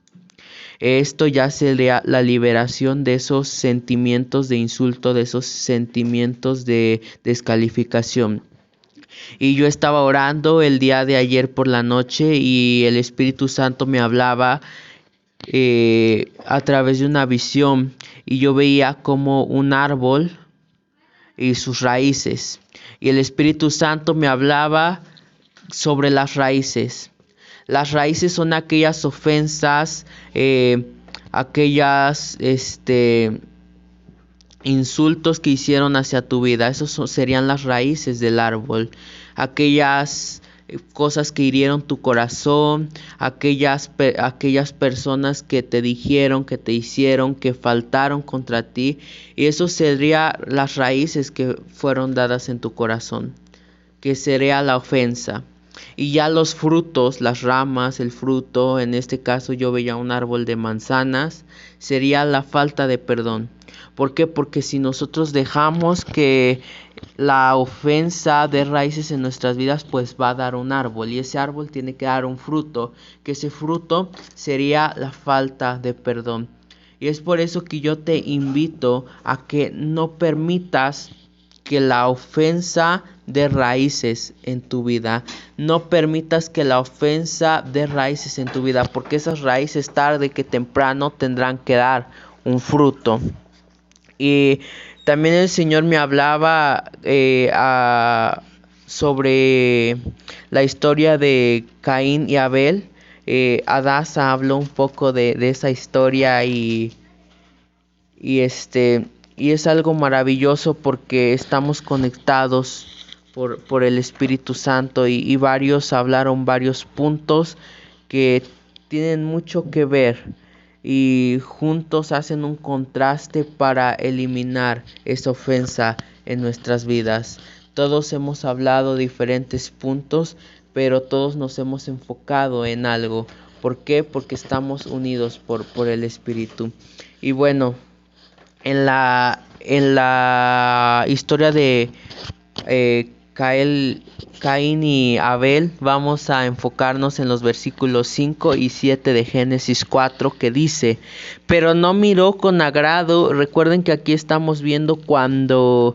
Esto ya sería la liberación de esos sentimientos de insulto, de esos sentimientos de descalificación. Y yo estaba orando el día de ayer por la noche y el Espíritu Santo me hablaba a través de una visión, y yo veía como un árbol y sus raíces, y el Espíritu Santo me hablaba sobre las raíces. Las raíces son aquellas ofensas, aquellas insultos que hicieron hacia tu vida. Esos serían las raíces del árbol. Aquellas cosas que hirieron tu corazón, aquellas personas que te dijeron, que te hicieron, que faltaron contra ti, y eso serían las raíces que fueron dadas en tu corazón, que sería la ofensa. Y ya los frutos, las ramas, el fruto, en este caso yo veía un árbol de manzanas, sería la falta de perdón. ¿Por qué? Porque si nosotros dejamos que la ofensa dé raíces en nuestras vidas, pues va a dar un árbol, y ese árbol tiene que dar un fruto, que ese fruto sería la falta de perdón. Y es por eso que yo te invito a que no permitas que la ofensa dé raíces en tu vida. No permitas que la ofensa dé raíces en tu vida, porque esas raíces tarde que temprano tendrán que dar un fruto. Y también el Señor me hablaba sobre la historia de Caín y Abel. Adasa habló un poco de esa historia y es algo maravilloso porque estamos conectados por el Espíritu Santo, y varios hablaron varios puntos que tienen mucho que ver, y juntos hacen un contraste para eliminar esa ofensa en nuestras vidas. Todos hemos hablado diferentes puntos, pero todos nos hemos enfocado en algo. ¿Por qué? Porque estamos unidos por el Espíritu. Y bueno, en la historia de Caín y Abel, vamos a enfocarnos en los versículos 5 y 7 de Génesis 4, que dice: pero no miró con agrado. Recuerden que aquí estamos viendo cuando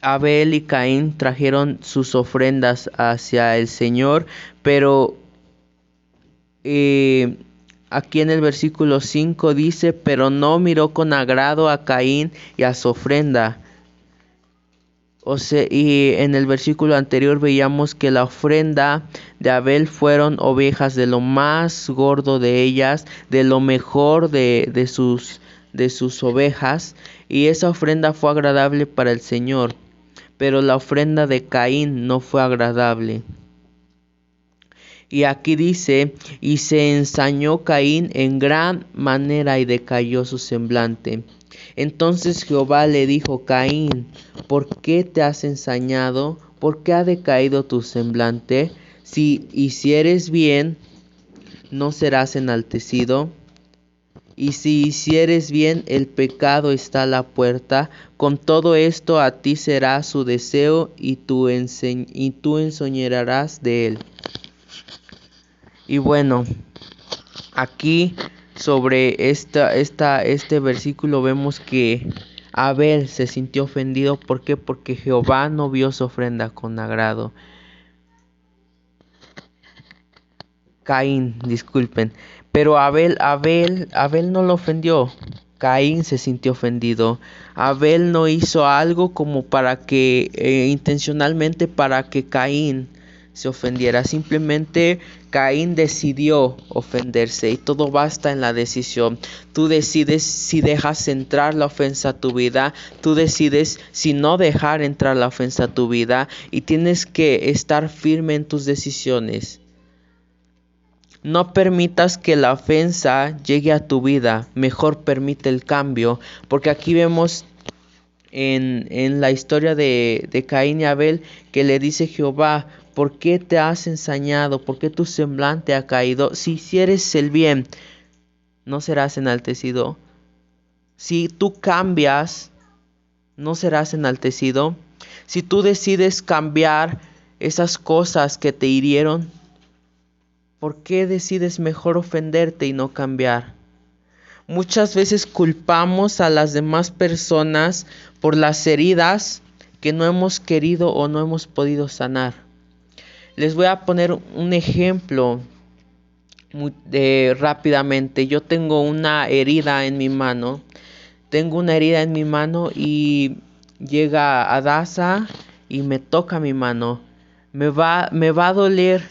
Abel y Caín trajeron sus ofrendas hacia el Señor, pero aquí en el versículo 5 dice: pero no miró con agrado a Caín y a su ofrenda. O sea, y en el versículo anterior veíamos que la ofrenda de Abel fueron ovejas, de lo más gordo de ellas, de lo mejor de sus ovejas, y esa ofrenda fue agradable para el Señor. Pero la ofrenda de Caín no fue agradable. Y aquí dice: y se ensañó Caín en gran manera y decayó su semblante. Entonces Jehová le dijo: Caín, ¿por qué te has ensañado? ¿Por qué ha decaído tu semblante? Si hicieres bien, ¿no serás enaltecido? Y si hicieres bien, el pecado está a la puerta. Con todo esto a ti será su deseo, y tú ensoñarás de él. Y bueno, aquí sobre este versículo vemos que Abel se sintió ofendido. ¿Por qué? Porque Jehová no vio su ofrenda con agrado. Caín, disculpen. Pero Abel no lo ofendió. Caín se sintió ofendido. Abel no hizo algo como para que intencionalmente para que Caín se ofendiera. Simplemente Caín decidió ofenderse, y todo basta en la decisión. Tú decides si dejas entrar la ofensa a tu vida. Tú decides si no dejar entrar la ofensa a tu vida, y tienes que estar firme en tus decisiones. No permitas que la ofensa llegue a tu vida, mejor permite el cambio, porque aquí vemos en la historia de Caín y Abel que le dice Jehová: ¿por qué te has ensañado? ¿Por qué tu semblante ha caído? Si hicieres el bien, ¿no serás enaltecido? Si tú cambias, ¿no serás enaltecido? Si tú decides cambiar esas cosas que te hirieron, ¿por qué decides mejor ofenderte y no cambiar? Muchas veces culpamos a las demás personas por las heridas que no hemos querido o no hemos podido sanar. Les voy a poner un ejemplo rápidamente. Yo tengo una herida en mi mano. Y llega Adasa y me toca mi mano. Me va a doler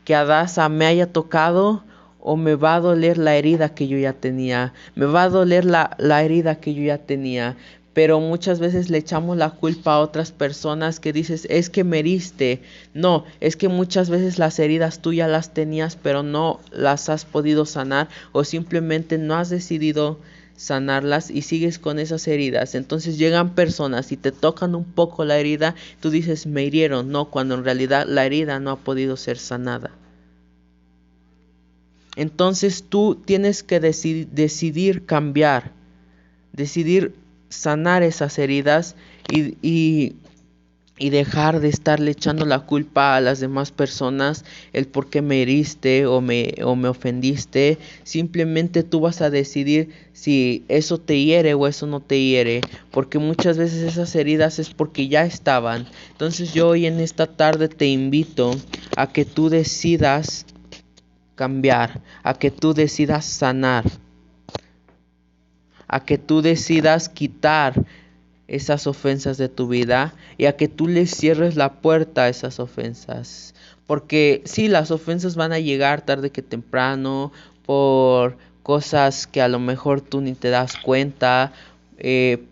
que Adasa me haya tocado, o me va a doler la herida que yo ya tenía. Me va a doler la herida que yo ya tenía. Pero muchas veces le echamos la culpa a otras personas, que dices: es que me heriste. No, es que muchas veces las heridas tú ya las tenías, pero no las has podido sanar, o simplemente no has decidido sanarlas y sigues con esas heridas. Entonces llegan personas y te tocan un poco la herida, tú dices: me hirieron. No, cuando en realidad la herida no ha podido ser sanada. Entonces tú tienes que decidir cambiar, decidir sanar esas heridas, y dejar de estarle echando la culpa a las demás personas, el por qué me heriste o me ofendiste. Simplemente tú vas a decidir si eso te hiere o eso no te hiere, porque muchas veces esas heridas es porque ya estaban. Entonces yo hoy en esta tarde te invito a que tú decidas cambiar, a que tú decidas sanar, a que tú decidas quitar esas ofensas de tu vida, y a que tú le cierres la puerta a esas ofensas. Porque sí, las ofensas van a llegar tarde que temprano, por cosas que a lo mejor tú ni te das cuenta,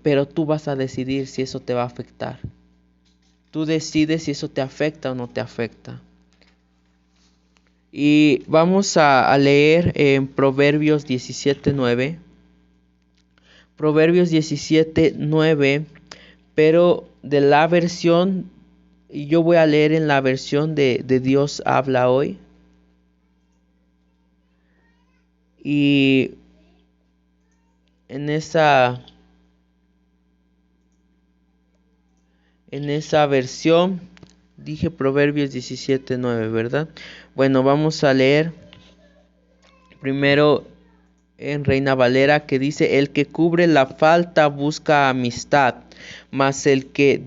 pero tú vas a decidir si eso te va a afectar. Tú decides si eso te afecta o no te afecta. Y vamos a leer en Proverbios 17:9. Proverbios 17:9, pero de la versión, yo voy a leer en la versión de Dios habla hoy. Y en esa versión dije Proverbios 17:9, ¿verdad? Bueno, vamos a leer primero en Reina Valera, que dice: el que cubre la falta busca amistad, mas el que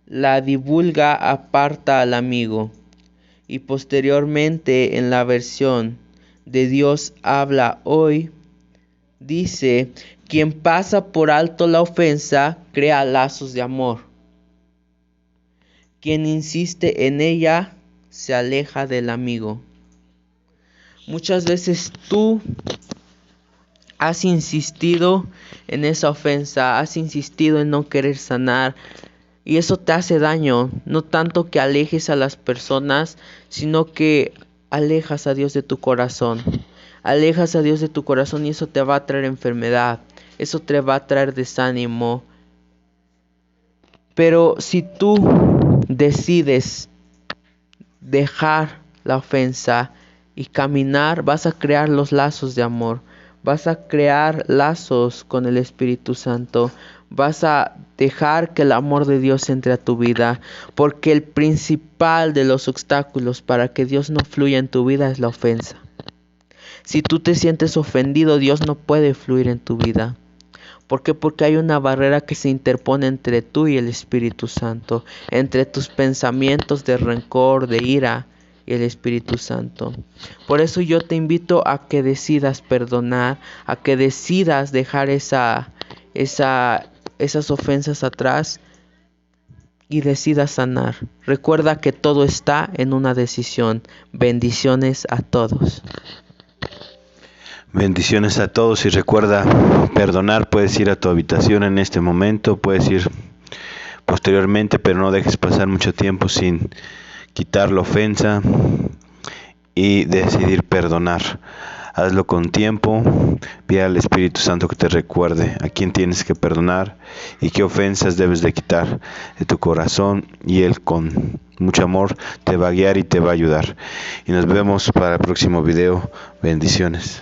la divulga aparta al amigo. Y posteriormente en la versión de Dios habla hoy, dice: quien pasa por alto la ofensa crea lazos de amor. Quien insiste en ella se aleja del amigo. Muchas veces tú has insistido en esa ofensa, has insistido en no querer sanar, y eso te hace daño. No tanto que alejes a las personas, sino que alejas a Dios de tu corazón. Alejas a Dios de tu corazón y eso te va a traer enfermedad, eso te va a traer desánimo. Pero si tú decides dejar la ofensa y caminar, vas a crear los lazos de amor, vas a crear lazos con el Espíritu Santo, vas a dejar que el amor de Dios entre a tu vida, porque el principal de los obstáculos para que Dios no fluya en tu vida es la ofensa. Si tú te sientes ofendido, Dios no puede fluir en tu vida. ¿Por qué? Porque hay una barrera que se interpone entre tú y el Espíritu Santo, entre tus pensamientos de rencor, de ira y el Espíritu Santo. Por eso yo te invito a que decidas perdonar, a que decidas dejar esas ofensas atrás y decidas sanar. Recuerda que todo está en una decisión. Bendiciones a todos. Bendiciones a todos y recuerda perdonar. Puedes ir a tu habitación en este momento, puedes ir posteriormente, pero no dejes pasar mucho tiempo sin quitar la ofensa y decidir perdonar. Hazlo con tiempo, pide al Espíritu Santo que te recuerde a quién tienes que perdonar y qué ofensas debes de quitar de tu corazón, y Él con mucho amor te va a guiar y te va a ayudar. Y nos vemos para el próximo video. Bendiciones.